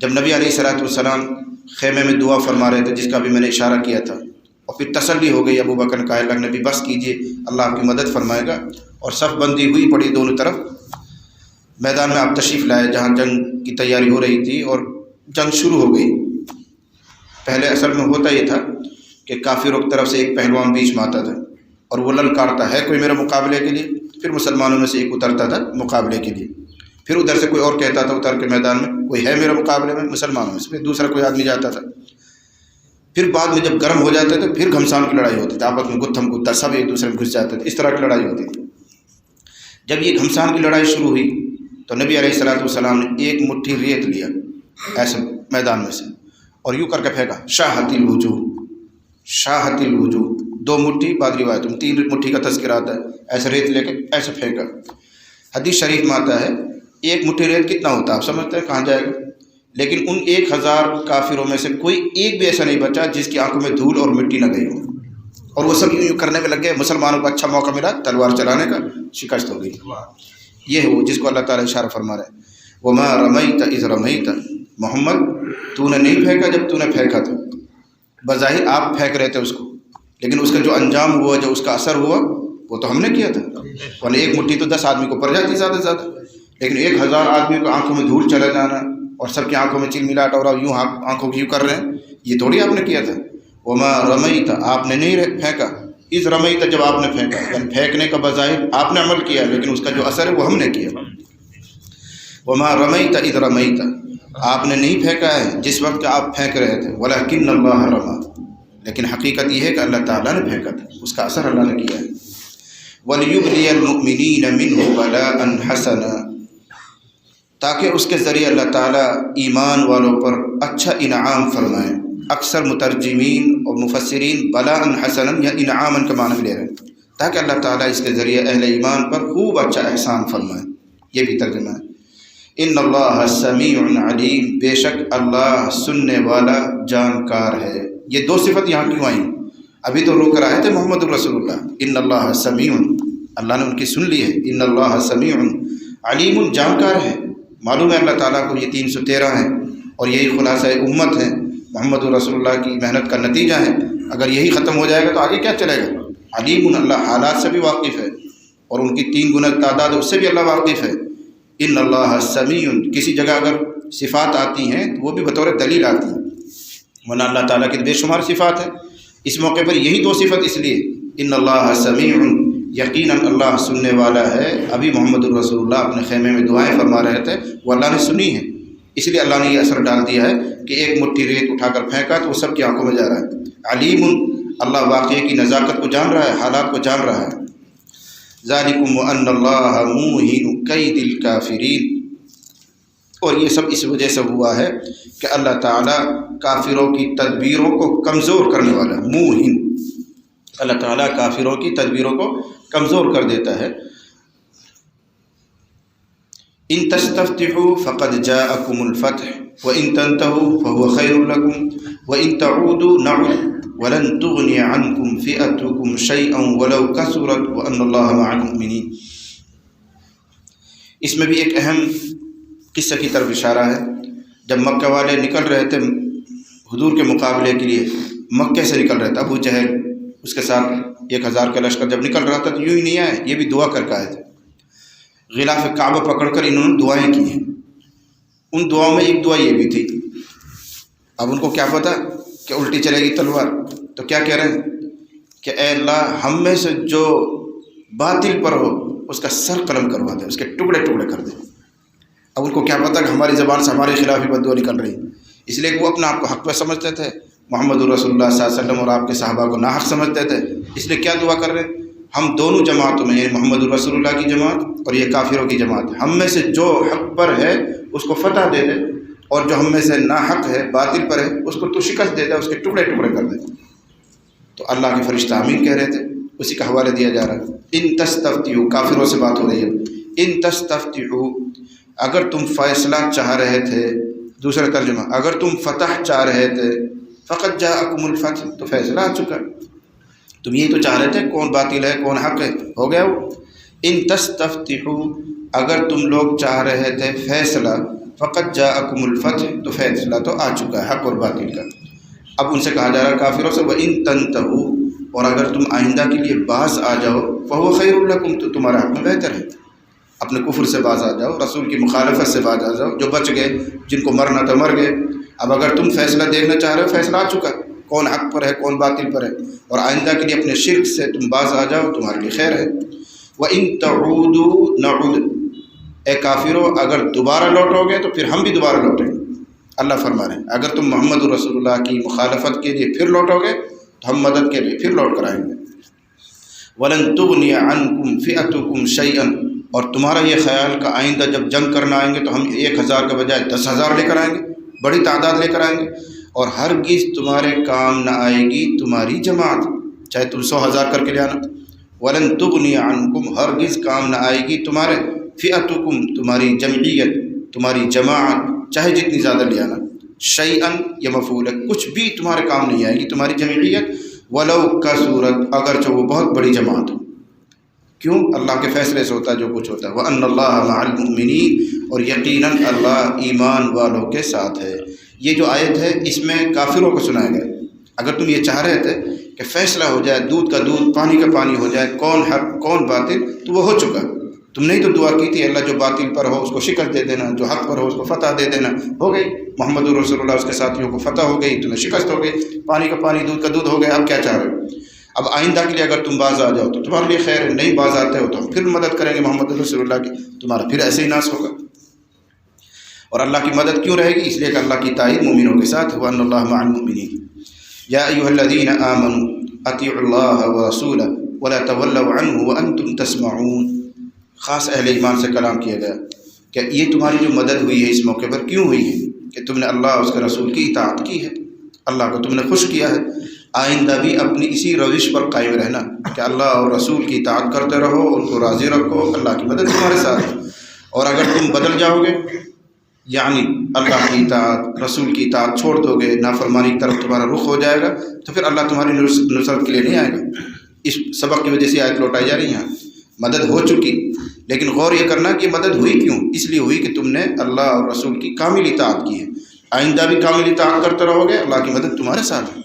جب نبی علیہ والسلام خیمے میں دعا فرما رہے تھے، جس کا بھی میں نے اشارہ کیا تھا، اور پھر تسلی ہو گئی، ابو بکر نے کہا اللہ نبی بس کیجئے، اللہ آپ کی مدد فرمائے گا، اور صف بندی ہوئی پڑی دونوں طرف، میدان میں آپ تشریف لائے جہاں جنگ کی تیاری ہو رہی تھی، اور جنگ شروع ہو گئی۔ پہلے اصل میں ہوتا یہ تھا کہ کافروں کی طرف سے ایک پہلوان بیچ میں آتا تھا اور وہ للکارتا ہے کوئی میرے مقابلے کے لیے، پھر مسلمانوں میں سے ایک اترتا تھا مقابلے کے لیے، پھر ادھر سے کوئی اور کہتا تھا اتر کے میدان میں کوئی ہے میرے مقابلے میں مسلمانوں میں سے، پھر دوسرا کوئی آدمی جاتا تھا، پھر بعد میں جب گرم ہو جاتے تھے پھر گھمسان کی لڑائی ہوتی تھی، آپس میں گتھم گتھا سب ایک دوسرے میں گھس جاتے تھے، اس طرح کی لڑائی ہوتی تھی۔ جب یہ گھمسان کی لڑائی شروع ہوئی تو نبی علیہ والسلام نے ایک مٹھی ریت لیا ایسے میدان میں سے اور یوں کر کے پھینکا، شاہت الوجوہ، شاہت الوجوہ، دو مٹھی، بعد روایت میں 3 مٹھی کا تذکرہ آتا ہے، ایسے ریت لے کے ایسے پھینکا۔ حدیث شریف میں آتا ہے ایک مٹھی ریت کتنا ہوتا ہے آپ سمجھتے ہیں، کہاں جائے گا؟ لیکن ان 1000 کافروں میں سے کوئی ایک بھی ایسا نہیں بچا جس کی آنکھوں میں دھول اور مٹی نہ گئی ہو، اور وہ سب یوں کرنے میں لگ گئے، مسلمانوں کو اچھا موقع ملا تلوار چلانے کا، شکست ہو گئی۔ یہ ہے وہ جس کو اللہ تعالیٰ اشارہ فرما رہے ہیں، وما رمیت اذ رمیت، محمد تو نے نہیں پھینکا جب تو نے پھینکا تھا، بظاہر آپ پھینک رہے تھے اس کو، لیکن اس کا جو انجام ہوا، جو اس کا اثر ہوا، وہ تو ہم نے کیا تھا، ورنہ ایک مٹھی تو 10 آدمی کو پڑ جاتی زیادہ سے زیادہ، لیکن 1000 آدمیوں کو آنکھوں میں دھول چلا جانا اور سب کی آنکھوں میں چل ملاٹ اور یوں آنکھوں کی یوں کر رہے ہیں، یہ تھوڑی آپ نے کیا تھا۔ وما رمیت، آپ نے نہیں پھینکا، اذ رمیت، جب آپ نے پھینکا، یعنی پھینکنے کا بظاہر آپ نے عمل کیا لیکن اس کا جو اثر ہے وہ ہم نے کیا۔ وما رمیت اذ رمیت، آپ نے نہیں پھینکا ہے جس وقت کہ آپ پھینک رہے تھے، ولکن اللہ رمی، لیکن حقیقت یہ ہے کہ اللہ تعالیٰ نے پھینکا تھا، اس کا اثر اللہ نے کیا ہے۔ وَلِيُبْلِيَ الْمُؤْمِنِينَ مِنْهُ بَلَاءً حَسَنًا، تاکہ اس کے ذریعے اللہ تعالیٰ ایمان والوں پر اچھا انعام فرمائے۔ اکثر مترجمین اور مفسرین بلاءً حسنًا یا انعامًا کا معنی لے رہے ہیں، تاکہ اللہ تعالیٰ اس کے ذریعے اہل ایمان پر خوب اچھا احسان فرمائے، یہ بھی ترجمہ ہے۔ ان اللہ سمیع علیم، بے شک اللہ سننے والا جانکار ہے۔ یہ 2 صفت یہاں کیوں آئیں؟ ابھی تو رو کر آئے تھے محمد الرسول اللہ، ان اللہ سمیع، اللہ نے ان کی سن لی ہے، ان اللہ سمیع علیم، جانکار ہے۔ معلوم ہے اللہ تعالیٰ کو یہ 313 ہیں اور یہی خلاصہ امت ہے، محمد الرسول اللہ کی محنت کا نتیجہ ہے۔ اگر یہی ختم ہو جائے گا تو آگے کیا چلے گا؟ علیم، اللہ حالات سے بھی واقف ہے اور ان کی 3 گنا تعداد اس سے بھی اللہ واقف ہے۔ ان اللہ سمیع، کسی جگہ اگر صفات آتی ہیں تو وہ بھی بطور دلیل آتی ہیں، ورنہ اللہ تعالیٰ کی بے شمار صفات ہیں، اس موقع پر یہی 2 صفت اس لیے، ان اللہ سمیع، یقیناً اللہ سننے والا ہے۔ ابھی محمد الرسول اللہ اپنے خیمے میں دعائیں فرما رہے تھے، وہ اللہ نے سنی ہیں، اس لیے اللہ نے یہ اثر ڈال دیا ہے کہ ایک مٹھی ریت اٹھا کر پھینکا تو وہ سب کی آنکھوں میں جا رہا ہے۔ علیم، اللہ واقعے کی نزاکت کو جان رہا ہے، حالات کو جان رہا ہے۔ ذالکم وان اللہ موہن کید الکافرین، اور یہ سب اس وجہ سے ہوا ہے کہ اللہ تعالیٰ کافروں کی تدبیروں کو کمزور کرنے والا ہے، موہن، اللہ تعالیٰ کافروں کی تدبیروں کو کمزور کر دیتا ہے۔ ان تستفتحوا فقد جاءکم الفتح وان تنتهوا فهو خیر لکم وان تعودوا نعد ولن تغنی عنکم فئتکم شیئا ولو کثرت وان اللہ مع المؤمنین۔ اس میں بھی ایک اہم قصہ کی طرف اشارہ ہے۔ جب مکہ والے نکل رہے تھے حضور کے مقابلے کے لیے، مکہ سے نکل رہے تھے، ابو جہل اس کے ساتھ 1000 کا لشکر جب نکل رہا تھا تو یوں ہی نہیں آئے، یہ بھی دعا کر کے آئے تھے۔ غلاف کعبہ پکڑ کر انہوں نے دعائیں کی ہیں، ان دعاؤں میں ایک دعا یہ بھی تھی۔ اب ان کو کیا پتہ کہ الٹی چلے گی تلوار، تو کیا کہہ رہے ہیں کہ اے اللہ ہم میں سے جو باطل پر ہو اس کا سر قلم کروا دے، اس کے ٹکڑے ٹکڑے کر دے۔ اب ان کو کیا پتہ کہ ہماری زبان سے ہمارے خلاف ہی بد دعا نکل رہی، اس لیے وہ اپنا آپ کو حق پہ سمجھتے تھے، محمد رسول اللہ صلی اللہ علیہ وسلم اور آپ کے صحابہ کو ناحق سمجھتے تھے، اس لیے کیا دعا کر رہے ہیں، ہم دونوں جماعتوں میں، یعنی محمد رسول اللہ کی جماعت اور یہ کافروں کی جماعت، ہم میں سے جو حق پر ہے اس کو فتح دے دے، اور جو ہم میں سے ناحق ہے، باطل پر ہے، اس کو تو شکست دے دے، اس کے ٹکڑے ٹکڑے کر دے۔ تو اللہ کے فرشتہ آمین کہہ رہے تھے، اسی کا حوالہ دیا جا رہا ہے۔ ان تستفتحوا، کافروں سے بات ہو رہی ہے، ان تستفتحوا، اگر تم فیصلہ چاہ رہے تھے، دوسرا ترجمہ اگر تم فتح چاہ رہے تھے، فقط جاءکم الفتح، تو فیصلہ آ چکا، تم یہ تو چاہ رہے تھے کون باطل ہے کون حق ہے، ہو گیا وہ۔ ان تستفتحوا، اگر تم لوگ چاہ رہے تھے فیصلہ، فقط جاءکم الفتح، تو فیصلہ تو آ چکا ہے حق اور باطل کا۔ اب ان سے کہا جا رہا ہے کافروں سے، وَإِن تَنْتَهُوا، اور اگر تم آئندہ کے لیے باز آ جاؤ، فَهُوَ خَيْرٌ لَكُمْ، تو تمہارا حق میں بہتر ہے، اپنے کفر سے باز آ جاؤ، رسول کی مخالفت سے باز آ جاؤ، جو بچ گئے جن کو مرنا تھا مر گئے۔ اب اگر تم فیصلہ دیکھنا چاہ رہے ہو، فیصلہ آ چکا، کون حق پر ہے کون باطل پر ہے، اور آئندہ کے لیے اپنے شرک سے تم باز آ جاؤ، تمہارے لیے خیر ہے۔ وَإِن تَعُودُوا نَعُودْ، اے کافروں اگر دوبارہ لوٹو گے تو پھر ہم بھی دوبارہ لوٹیں گے۔ اللہ فرما رہے ہیں اگر تم محمد رسول اللہ کی مخالفت کے لیے پھر لوٹو گے تو ہم مدد کے لیے پھر لوٹ کر آئیں گے۔ وَلَن تُغْنِيَ عَنْكُمْ فِئَتُكُمْ شَيْئًا، اور تمہارا یہ خیال کہ آئندہ جب جنگ کرنا آئیں گے تو ہم 1000 کے بجائے 10,000 لے کر آئیں گے، بڑی تعداد لے کر آئیں گے، اور ہرگز تمہارے کام نہ آئے گی تمہاری جماعت، چاہے تم 100,000 کر کے لے آنا۔ وَلَن تُغْنِيَ عَنْكُمْ، ہرگز کام نہ آئے گی تمہارے، فِئَتُكُمْ، تمہاری جمعیت، تمہاری جماعت، چاہے جتنی زیادہ لے آنا، شیئاً یہ مفعول ہے، کچھ بھی تمہارے کام نہیں آئے گی تمہاری جمعیت، ولو کثرت، اگرچہ وہ بہت بڑی جماعت ہو۔ کیوں؟ اللہ کے فیصلے سے ہوتا ہے جو کچھ ہوتا ہے۔ وَأَنَّ اللَّهَ مَعَ الْمُؤْمِنِينَ، اور یقیناً اللہ ایمان والوں کے ساتھ ہے۔ یہ جو آیت ہے اس میں کافروں کو سنایا گیا، اگر تم یہ چاہ رہے تھے کہ فیصلہ ہو جائے، دودھ کا دودھ پانی کا پانی ہو جائے، کون حق کون باطل، تو وہ ہو چکا، تم نے ہی تو دعا کی تھی اللہ جو باطل پر ہو اس کو شکست دے دینا، جو حق پر ہو اس کو فتح دے دینا، ہو گئی، محمد رسول اللہ اس کے ساتھیوں کو فتح ہو گئی، تمہیں شکست ہو گئی، پانی کا پانی دودھ کا دودھ ہو گیا، اب کیا چاہ رہے ہو؟ اب آئندہ کے لیے اگر تم باز آ جاؤ تو تمہارے لیے خیر ہے، نہیں باز آتے ہو تو ہم پھر مدد کریں گے محمد رسول اللہ کی، تمہارا پھر ایسے ہی ناس ہوگا۔ اور اللہ کی مدد کیوں رہے گی؟ اس لیے کہ اللہ کی تائید مومنوں کے ساتھ، وَأَنَّ اللَّهَ مَعَ الْمُؤْمِنِينَ يَا أَيُّهَا الَّذِينَ آمَنُوا أَطِيعُوا اللَّهَ وَرَسُولَهُ وَلَا تَوَلَّوْا عَنْهُ وَأَنْتُمْ تسمعون۔ خاص اہل ایمان سے کلام کیا گیا کہ یہ تمہاری جو مدد ہوئی ہے اس موقع پر کیوں ہوئی ہے کہ تم نے اللہ اس کے رسول کی اطاعت کی ہے، اللہ کو تم نے خوش کیا ہے۔ آئندہ بھی اپنی اسی روش پر قائم رہنا کہ اللہ اور رسول کی اطاعت کرتے رہو، ان کو راضی رکھو، اللہ کی مدد تمہارے ساتھ ہے۔ اور اگر تم بدل جاؤ گے، یعنی اللہ کی اطاعت رسول کی اطاعت چھوڑ دو گے، نافرمانی کی طرف تمہارا رخ ہو جائے گا، تو پھر اللہ تمہاری نصرت کے لیے نہیں آئے گا۔ اس سبق کی وجہ سے آیت لوٹائی جا رہی ہے، مدد ہو چکی، لیکن غور یہ کرنا کہ مدد ہوئی کیوں؟ اس لیے ہوئی کہ تم نے اللہ اور رسول کی کامل اطاعت کی ہے۔ آئندہ بھی کامل اطاعت کرتے رہو گے، اللہ کی مدد تمہارے ساتھ ہے۔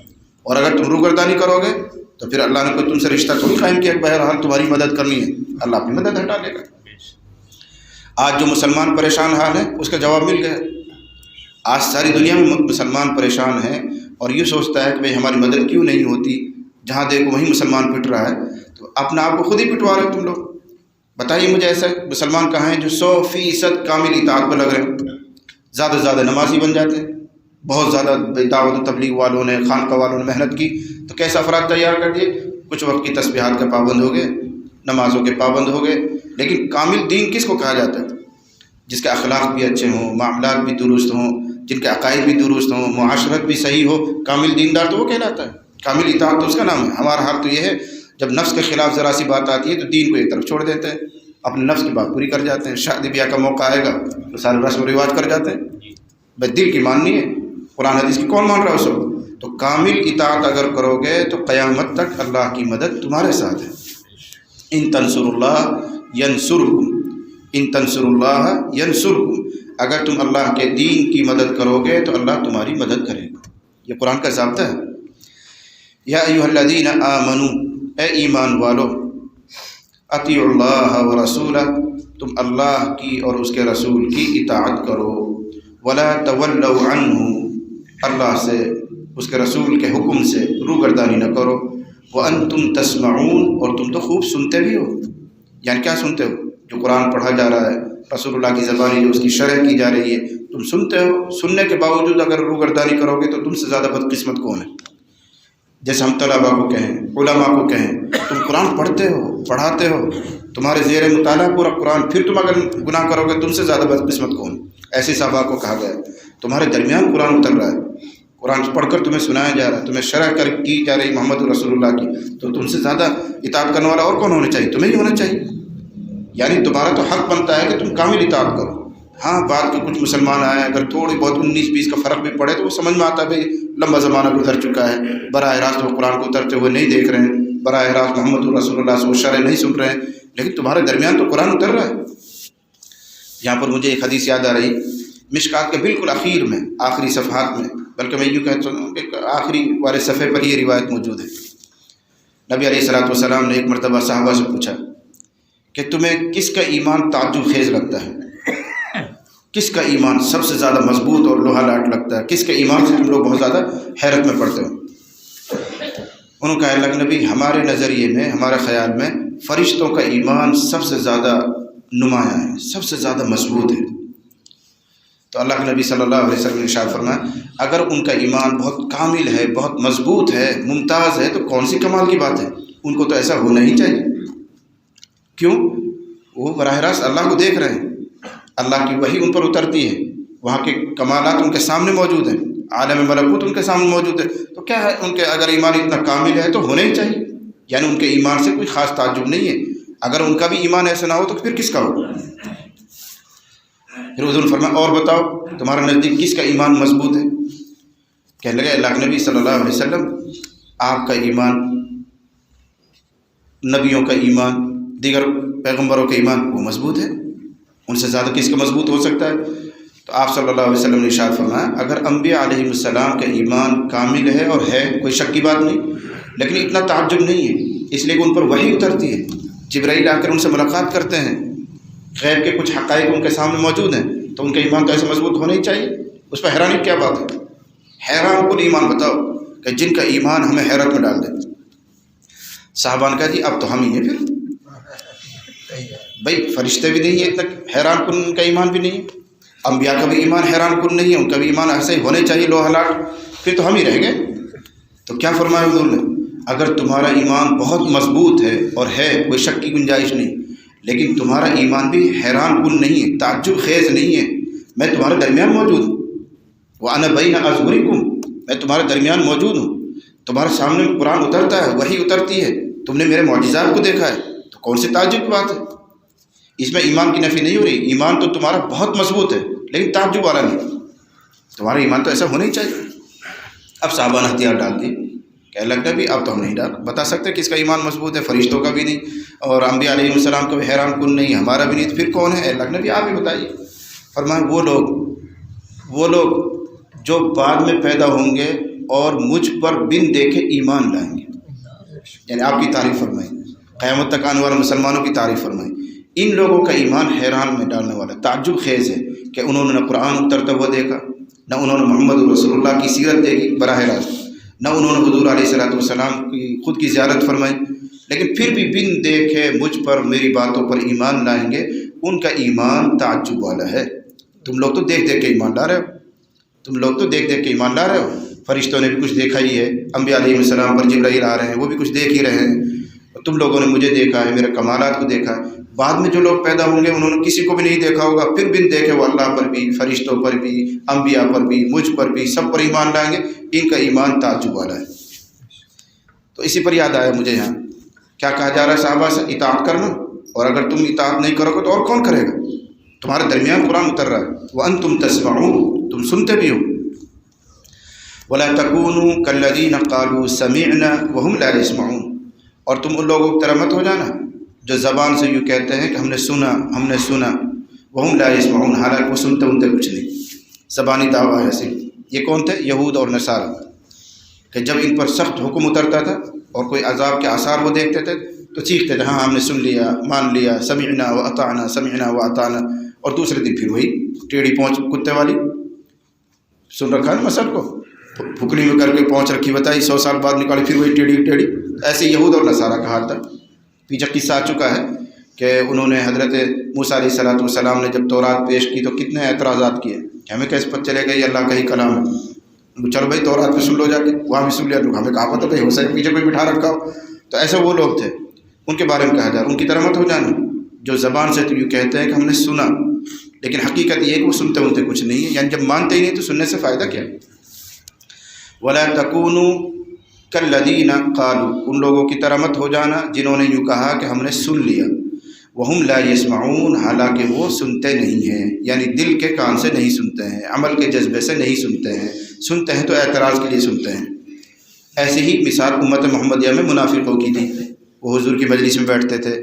اور اگر تم روگردانی کرو گے تو پھر اللہ نے کوئی تم سے رشتہ تھوڑی قائم کیا کہ بہرحال تمہاری مدد کرنی ہے، اللہ اپنی مدد ہٹا لے گا۔ آج جو مسلمان پریشان حال ہے اس کا جواب مل گیا۔ آج ساری دنیا میں مسلمان پریشان ہیں اور یہ سوچتا ہے کہ بھئی ہماری مدد کیوں نہیں ہوتی، جہاں دیکھو وہیں مسلمان پٹ رہا ہے، تو اپنا آپ کو خود ہی پٹوا رہے ہو تم لوگ۔ بتائیے مجھے ایسا مسلمان کہاں ہیں جو 100% کامل اطاعت پہ لگ رہے ہیں، زیادہ سے زیادہ نمازی بن جاتے ہیں، بہت زیادہ دعوت و تبلیغ والوں نے خانقاہ والوں نے محنت کی تو کیسے افراد تیار کر دیے، کچھ وقت کی تسبیحات کے پابند ہو گئے، نمازوں کے پابند ہو گئے، لیکن کامل دین کس کو کہا جاتا ہے؟ جس کے اخلاق بھی اچھے ہوں، معاملات بھی درست ہوں، جن کے عقائد بھی درست ہوں، معاشرت بھی صحیح ہو، کامل دیندار تو وہ کہلاتا ہے، کامل اطاعت تو اس کا نام ہے۔ ہمارا حال تو یہ ہے جب نفس کے خلاف ذرا سی بات آتی ہے تو دین کو ایک طرف چھوڑ دیتے ہیں، اپنے نفس کی بات پوری کر جاتے ہیں، شادی بیاہ کا موقع آئے گا تو سارے رسم و رواج کر جاتے ہیں، بھائی دل کی ماننی ہے، قرآن حدیث کی کون مان رہا ہے اس وقت؟ تو کامل اطاعت اگر کرو گے تو قیامت تک اللہ کی مدد تمہارے ساتھ ہے۔ ان تنصر اللہ ینصرکم، ان تنصر اللہ ینصرکم، اگر تم اللہ کے دین کی مدد کرو گے تو اللہ تمہاری مدد کرے گا، یہ قرآن کا ضابطہ ہے۔ یا ایھا الذین آمنوا، اے ایمان والو، اطیعوا اللہ ورسولہ، تم اللہ کی اور اس کے رسول کی اطاعت کرو، ولا تولوا عنہ، اللہ سے اس کے رسول کے حکم سے روگردانی نہ کرو، وانتم تسمعون، اور تم تو خوب سنتے بھی ہو، یعنی کیا سنتے ہو؟ جو قرآن پڑھا جا رہا ہے، رسول اللہ کی زبانی جو اس کی شرح کی جا رہی ہے، تم سنتے ہو، سننے کے باوجود اگر روگردانی کرو گے تو تم سے زیادہ بدقسمت کون ہے؟ جیسے ہم طلباء کو کہیں، علماء کو کہیں، تم قرآن پڑھتے ہو، پڑھاتے ہو، تمہارے زیر مطالعہ پورا قرآن، پھر تم اگر گناہ کرو گے تم سے زیادہ بدقسمت کون؟ ایسے صحابہ کو کہا گیا تمہارے درمیان قرآن اتر رہا ہے، قرآن پڑھ کر تمہیں سنایا جا رہا ہے، تمہیں شرح کر کی جا رہی محمد رسول اللہ کی، تو تم سے زیادہ اطاعت کرنے والا اور کون ہونا چاہیے؟ تمہیں ہی ہونا چاہیے، یعنی تمہارا تو حق بنتا ہے کہ تم کامل اطاعت کرو۔ ہاں بات کے کچھ مسلمان آئے، اگر تھوڑی بہت 19-20 کا فرق بھی پڑے تو وہ سمجھ میں آتا ہے بھائی لمبا زمانہ گزر چکا ہے، براہ راست وہ قرآن کو اترتے ہوئے نہیں دیکھ رہے ہیں، براہ راست محمد رسول اللہ سے وہ شرح نہیں سن رہے ہیں، لیکن تمہارے درمیان تو قرآن اتر رہا ہے۔ یہاں پر مجھے ایک حدیث یاد آ رہی، مشکات کے بالکل اخیر میں، آخری صفحات میں، بلکہ میں یوں کہتا ہوں کہ آخری والے صفحے پر یہ روایت موجود ہے۔ نبی علیہ الصلوۃ والسلام نے ایک مرتبہ صحابہ سے پوچھا کہ تمہیں کس کا ایمان تعجب خیز لگتا ہے، کس کا ایمان سب سے زیادہ مضبوط اور لوہا لاٹ لگتا ہے، کس کے ایمان سے تم لوگ بہت زیادہ حیرت میں پڑتے ہو؟ انہوں نے کہا اللہ نبی، ہمارے نظریے میں، ہمارے خیال میں فرشتوں کا ایمان سب سے زیادہ نمایاں ہے، سب سے زیادہ مضبوط ہے۔ تو اللہ کے نبی صلی اللہ علیہ وسلم نے ارشاد فرمایا اگر ان کا ایمان بہت کامل ہے، بہت مضبوط ہے، ممتاز ہے، تو کون سی کمال کی بات ہے، ان کو تو ایسا ہونا ہی چاہیے۔ کیوں؟ وہ براہ راست اللہ کو دیکھ رہے ہیں، اللہ کی وحی ان پر اترتی ہے، وہاں کے کمالات ان کے سامنے موجود ہیں، عالم ملکوت ان کے سامنے موجود ہے، تو کیا ہے ان کے اگر ایمان اتنا کامل ہے تو ہونا ہی چاہیے، یعنی ان کے ایمان سے کوئی خاص تعجب نہیں ہے۔ اگر ان کا بھی ایمان ایسا نہ ہو تو پھر کس کا ہو؟ پھر حضور نے فرمایا اور بتاؤ تمہارا نزدیک کس کا ایمان مضبوط ہے؟ کہنے لگے اللہ کے نبی صلی اللہ علیہ وسلم آپ کا ایمان، نبیوں کا ایمان، دیگر پیغمبروں کا ایمان وہ مضبوط ہے، ان سے زیادہ کس کا مضبوط ہو سکتا ہے؟ تو آپ صلی اللہ علیہ وسلم نے ارشاد فرمایا اگر انبیاء علیہ السلام کا ایمان کامل ہے اور ہے، کوئی شک کی بات نہیں، لیکن اتنا تعجب نہیں ہے، اس لیے کہ ان پر وحی اترتی ہے، جبرائیل آ کر ان سے ملاقات کرتے ہیں، غیب کے کچھ حقائق ان کے سامنے موجود ہیں، تو ان کا ایمان تو ایسے مضبوط ہونا ہی چاہیے۔ اس پہ حیرانی کیا بات ہے؟ حیران کن ایمان بتاؤ کہ جن کا ایمان ہمیں حیرت میں ڈال دے۔ صحابہ نے کہا جی اب تو ہم ہی ہیں، پھر بھائی فرشتے بھی نہیں ہیں، اتنا حیران کن ان کا ایمان بھی نہیں ہے، انبیاء کا بھی ایمان حیران کن نہیں ہے، ان کا بھی ایمان ایسے ہی ہونے چاہیے لوہا لاٹ، پھر تو ہم ہی رہ گئے۔ تو کیا فرمایا حضور نے؟ اگر تمہارا ایمان بہت مضبوط ہے اور ہے، کوئی شک کی گنجائش نہیں، لیکن تمہارا ایمان بھی حیران کن نہیں ہے، تعجب خیز نہیں ہے، میں تمہارے درمیان موجود ہوں، وَأَنَا بَيْنَ أَظْهُرِكُمْ، میں تمہارے درمیان موجود ہوں، تمہارے سامنے قرآن اترتا ہے، وحی اترتی ہے، تم نے میرے معجزات کو دیکھا ہے، تو کون سی تعجب کی بات ہے؟ اس میں ایمان کی نفی نہیں ہو رہی، ایمان تو تمہارا بہت مضبوط ہے لیکن تعجب والا نہیں، تمہارا ایمان تو ایسا ہونا ہی چاہیے۔ اب صحابہ نے ہتھیار ڈال دی، کہنے لگتا بھی اب تو ہم نہیں بتا سکتے کس کا ایمان مضبوط ہے، فرشتوں کا بھی نہیں اور انبیاء علیہ السلام کا بھی حیران کن نہیں، ہمارا بھی نہیں، تو پھر کون ہے؟ اللہ نبی آپ ہی بتائیے۔ فرمایا وہ لوگ جو بعد میں پیدا ہوں گے اور مجھ پر بن دیکھے ایمان لائیں گے، یعنی آپ کی تعریف فرمائی، قیامت تک آنے والے مسلمانوں کی تعریف فرمائی، ان لوگوں کا ایمان حیران میں ڈالنے والا، تعجب خیز ہے کہ انہوں نے نہ قرآن اترتا ہوا دیکھا، نہ انہوں نے محمد رسول اللہ کی سیرت دیکھی براہ راست، نہ انہوں نے حضور علیہ الصلوۃ والسلام کی خود کی زیارت فرمائی، لیکن پھر بھی بن دیکھے مجھ پر میری باتوں پر ایمان لائیں گے، ان کا ایمان تعجب والا ہے۔ تم لوگ تو دیکھ دیکھ کے ایمان لا رہے ہو، تم لوگ تو دیکھ دیکھ کے ایمان لا رہے ہو، فرشتوں نے بھی کچھ دیکھا ہی ہے، انبیاء علیہ السلام پر جبرائیل آ رہے ہیں وہ بھی کچھ دیکھ ہی رہے ہیں، تم لوگوں نے مجھے دیکھا ہے، میرے کمالات کو دیکھا ہے۔ بعد میں جو لوگ پیدا ہوں گے انہوں نے کسی کو بھی نہیں دیکھا ہوگا، پھر بھی دیکھے وہ اللہ پر بھی، فرشتوں پر بھی، انبیاء پر بھی، مجھ پر بھی، سب پر ایمان لائیں گے۔ ان کا ایمان تعجب والا ہے۔ تو اسی پر یاد آیا مجھے یہاں کیا کہا جا رہا ہے صحابہ سے؟ اطاعت کرنا، اور اگر تم اطاعت نہیں کرو گے تو اور کون کرے گا؟ تمہارے درمیان قرآن اتر رہا ہے، وَأَنْتُمْ تَسْمَعُونَ، تم سنتے بھی ہو۔ وَلَا تَكُونُوا كَالَّذِينَ قَالُوا سَمِعْنَا وَهُمْ لَا يَسْمَعُونَ، اور تم ان لوگوں کی طرح مت ہو جانا جو زبان سے یوں کہتے ہیں کہ ہم نے سنا، ہم نے سنا، وَهُمْ لَا يَسْمَعُونَ، حالانکہ وہ سنتے انتے کچھ نہیں، زبانی دعویٰ ہے صرف۔ یہ کون تھے؟ یہود اور نصارہ، کہ جب ان پر سخت حکم اترتا تھا اور کوئی عذاب کے آثار وہ دیکھتے تھے تو چیختے تھے ہاں ہم نے سن لیا، مان لیا، سمعنا و اطعنا، سمعنا و اطعنا، اور دوسرے دن پھر وہی ٹیڑھی پہنچ کتے والی، سن رکھا ہے مسل کو، پھکڑی میں کر کے پہنچ رکھی، بتائی 100 سال بعد نکالی پھر وہی ٹیڑھی ٹیڑھی۔ ایسے یہود اور نصارہ کا حال تھا۔ پیچھے قصہ آ چکا ہے کہ انہوں نے حضرت موسیٰ علیہ السلام نے جب تورات پیش کی تو کتنے اعتراضات کیے کہ ہمیں کیسے پتہ چلے گا یہ اللہ کا ہی کلام ہے؟ چلو بھائی تورات پہ سن لو جا کے، وہاں بھی سن لیا، تو ہمیں کہا پتہ بھائی ہو سکے پیچھے کوئی بٹھا رکھا ہو۔ تو ایسے وہ لوگ تھے، ان کے بارے میں کہا جا رہا ہے ان کی طرح مت ہو جانا جو زبان سے تو یوں کہتے ہیں کہ ہم نے سنا، لیکن حقیقت یہ ہے کہ وہ سنتے انتے کچھ نہیں ہے، یعنی جب مانتے ہی نہیں تو سننے سے فائدہ کیا؟ وَلَا تَكُونُوا كَالَّذِينَ قَالُوا، ان لوگوں کی طرح مت ہو جانا جنہوں نے یوں کہا کہ ہم نے سن لیا، وَهُمْ لَا يَسْمَعُونَ، حالانکہ وہ سنتے نہیں ہیں، یعنی دل کے کان سے نہیں سنتے ہیں، عمل کے جذبے سے نہیں سنتے ہیں، سنتے ہیں تو اعتراض کے لیے سنتے ہیں۔ ایسے ہی مثال امت محمدیہ میں منافقوں کی تھی، وہ حضور کی مجلس میں بیٹھتے تھے،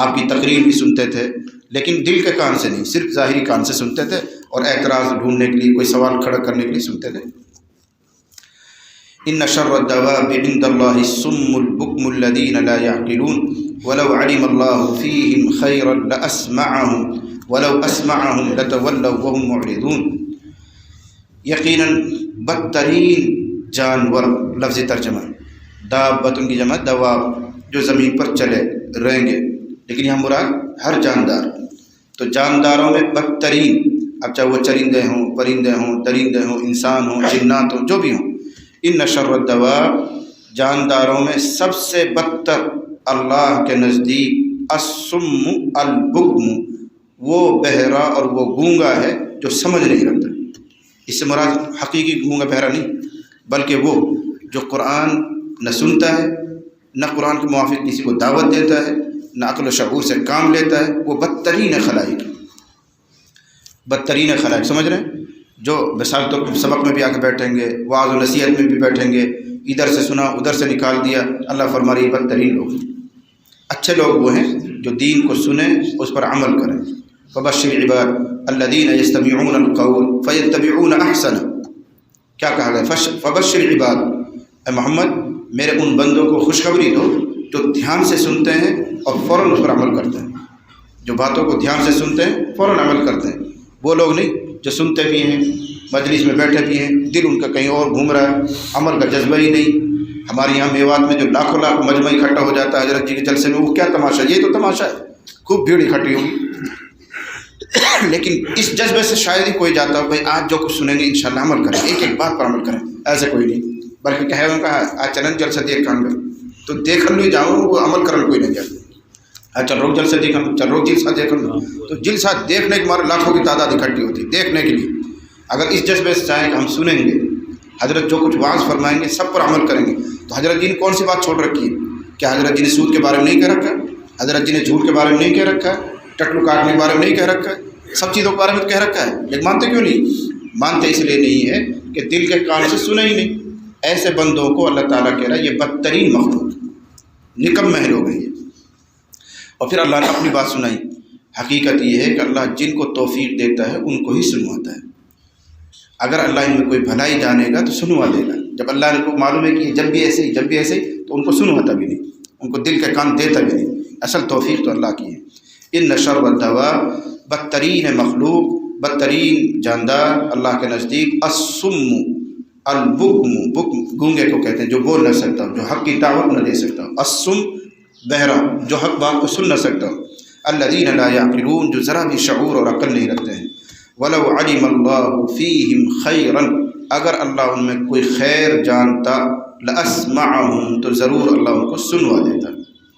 آپ کی تقریر بھی سنتے تھے، لیکن دل کے کان سے نہیں، صرف ظاہری کان سے سنتے تھے، اور اعتراض ڈھونڈنے کے لیے، کوئی سوال کھڑا کرنے کے لیے سنتے تھے۔ ان شر الدواب عند اللہ الصم البکم الذین لا يعقلون ولو علم اللہ فیہم خیرا لاسمعہم ولو اسمعہم لتولوا وهم معرضون، یقیناً بدترین جانور، لفظ ترجمہ دابۃ کی جمع دواب، جو زمین پر چلے رہیں گے، لیکن یہاں مراد ہر جاندار، تو جانداروں میں بدترین، اب چاہے وہ چرندے ہوں، پرندے ہوں، درندے ہوں، انسان ہوں، جنات ہوں، جو بھی ہوں، ان شر الدواب، جانداروں میں سب سے بدتر اللہ کے نزدیک الصم البکم، وہ بہرا اور وہ گونگا ہے جو سمجھ نہیں رکھتا۔ اس سے مراد حقیقی گونگا بہرا نہیں، بلکہ وہ جو قرآن نہ سنتا ہے، نہ قرآن کے موافق کسی کو دعوت دیتا ہے، نہ عقل و شعور سے کام لیتا ہے، وہ بدترین خلائق، بدترین خلائق، سمجھ رہے ہیں؟ جو مثال تو سبق میں بھی آ کے بیٹھیں گے، وعظ و نصیحت میں بھی بیٹھیں گے، ادھر سے سنا ادھر سے نکال دیا، اللہ فرما رہی ہے بدترین لوگ۔ اچھے لوگ وہ ہیں جو دین کو سنیں، اس پر عمل کریں۔ فبشر عباد الذین یستمعون القول فیتبعون احسنہ، کیا کہا گیا؟ فبشر عباد، اے محمد میرے ان بندوں کو خوشخبری دو جو دھیان سے سنتے ہیں اور فوراً اس پر عمل کرتے ہیں، جو باتوں کو دھیان سے سنتے ہیں فوراً عمل کرتے ہیں۔ وہ لوگ نہیں جو سنتے بھی ہیں، مجلس میں بیٹھے بھی ہیں، دل ان کا کہیں اور گھوم رہا ہے، عمل کا جذبہ ہی نہیں۔ ہمارے یہاں میوات میں جو لاکھوں لاکھ مجمع اکٹھا ہو جاتا ہے حضرت جی کے جلسے میں، وہ کیا تماشا، یہ تو تماشا ہے، خوب بھیڑ اکٹھی ہوگی، لیکن اس جذبے سے شاید ہی کوئی جاتا ہو بھائی آج جو کچھ سنیں گے انشاءاللہ عمل کریں، ایک ایک بات پر عمل کریں، ایسے کوئی نہیں، بلکہ کہے ان کا آج چلن جلسہ دیکھ کھان گئے تو دیکھن نہیں جاؤں، وہ عمل کرن کوئی نہیں جاتا، چل روک جلسہ دیکھن، چل روک جلسہ دیکھن، تو جلسہ دیکھنے کے مارے لاکھوں کی تعداد اکٹھی ہوتی ہے دیکھنے کے لیے۔ اگر اس جذبے سے چاہیں کہ ہم سنیں گے، حضرت جو کچھ واعظ فرمائیں گے سب پر عمل کریں گے، تو حضرت جی نے کون سی بات چھوڑ رکھی ہے؟ کیا حضرت جی نے سود کے بارے میں نہیں کہہ رکھا ہے؟ حضرت جی نے جھوٹ کے بارے میں نہیں کہہ رکھا ہے؟ ٹٹلو کاٹنے کے بارے میں نہیں کہہ رکھا ہے؟ سب چیزوں کے بارے میں کہہ رکھا ہے، لیکن مانتے کیوں نہیں؟ مانتے اس لیے نہیں ہے کہ دل کے کان سے سنے ہی نہیں۔ ایسے بندوں کو اللہ تعالیٰ کہہ رہا ہے یہ بدترین مخلوق، نکمے لوگ ہیں یہ۔ اور پھر اللہ نے اپنی بات سنائی۔ حقیقت یہ ہے کہ اللہ جن کو توفیق دیتا ہے ان کو ہی سنواتا ہے۔ اگر اللہ ان میں کوئی بھلائی جانے گا تو سنوا دے گا، جب اللہ نے کو معلوم ہے کہ جب بھی ایسے ہی جب بھی ایسے ہی تو ان کو سنواتا بھی نہیں، ان کو دل کے کان دیتا بھی نہیں۔ اصل توفیق تو اللہ کی ہے۔ ان شر الدواب، بدترین مخلوق، بدترین جاندار اللہ کے نزدیک الصم البکم، بکم گونگے کو کہتے ہیں جو بول نہ سکتا ہو، جو حق کی دعوت نہ دے سکتا ہو، الصم بہرا جو حق بات کو سن نہ سکتا ہو، الذین لا یعقلون جو ذرا بھی شعور اور عقل نہیں رکھتے ہیں۔ ولو علم اللہ فیہم خیرا، اگر اللہ ان میں کوئی خیر جانتا، لاسمعہم تو ضرور اللہ ان کو سنوا دیتا۔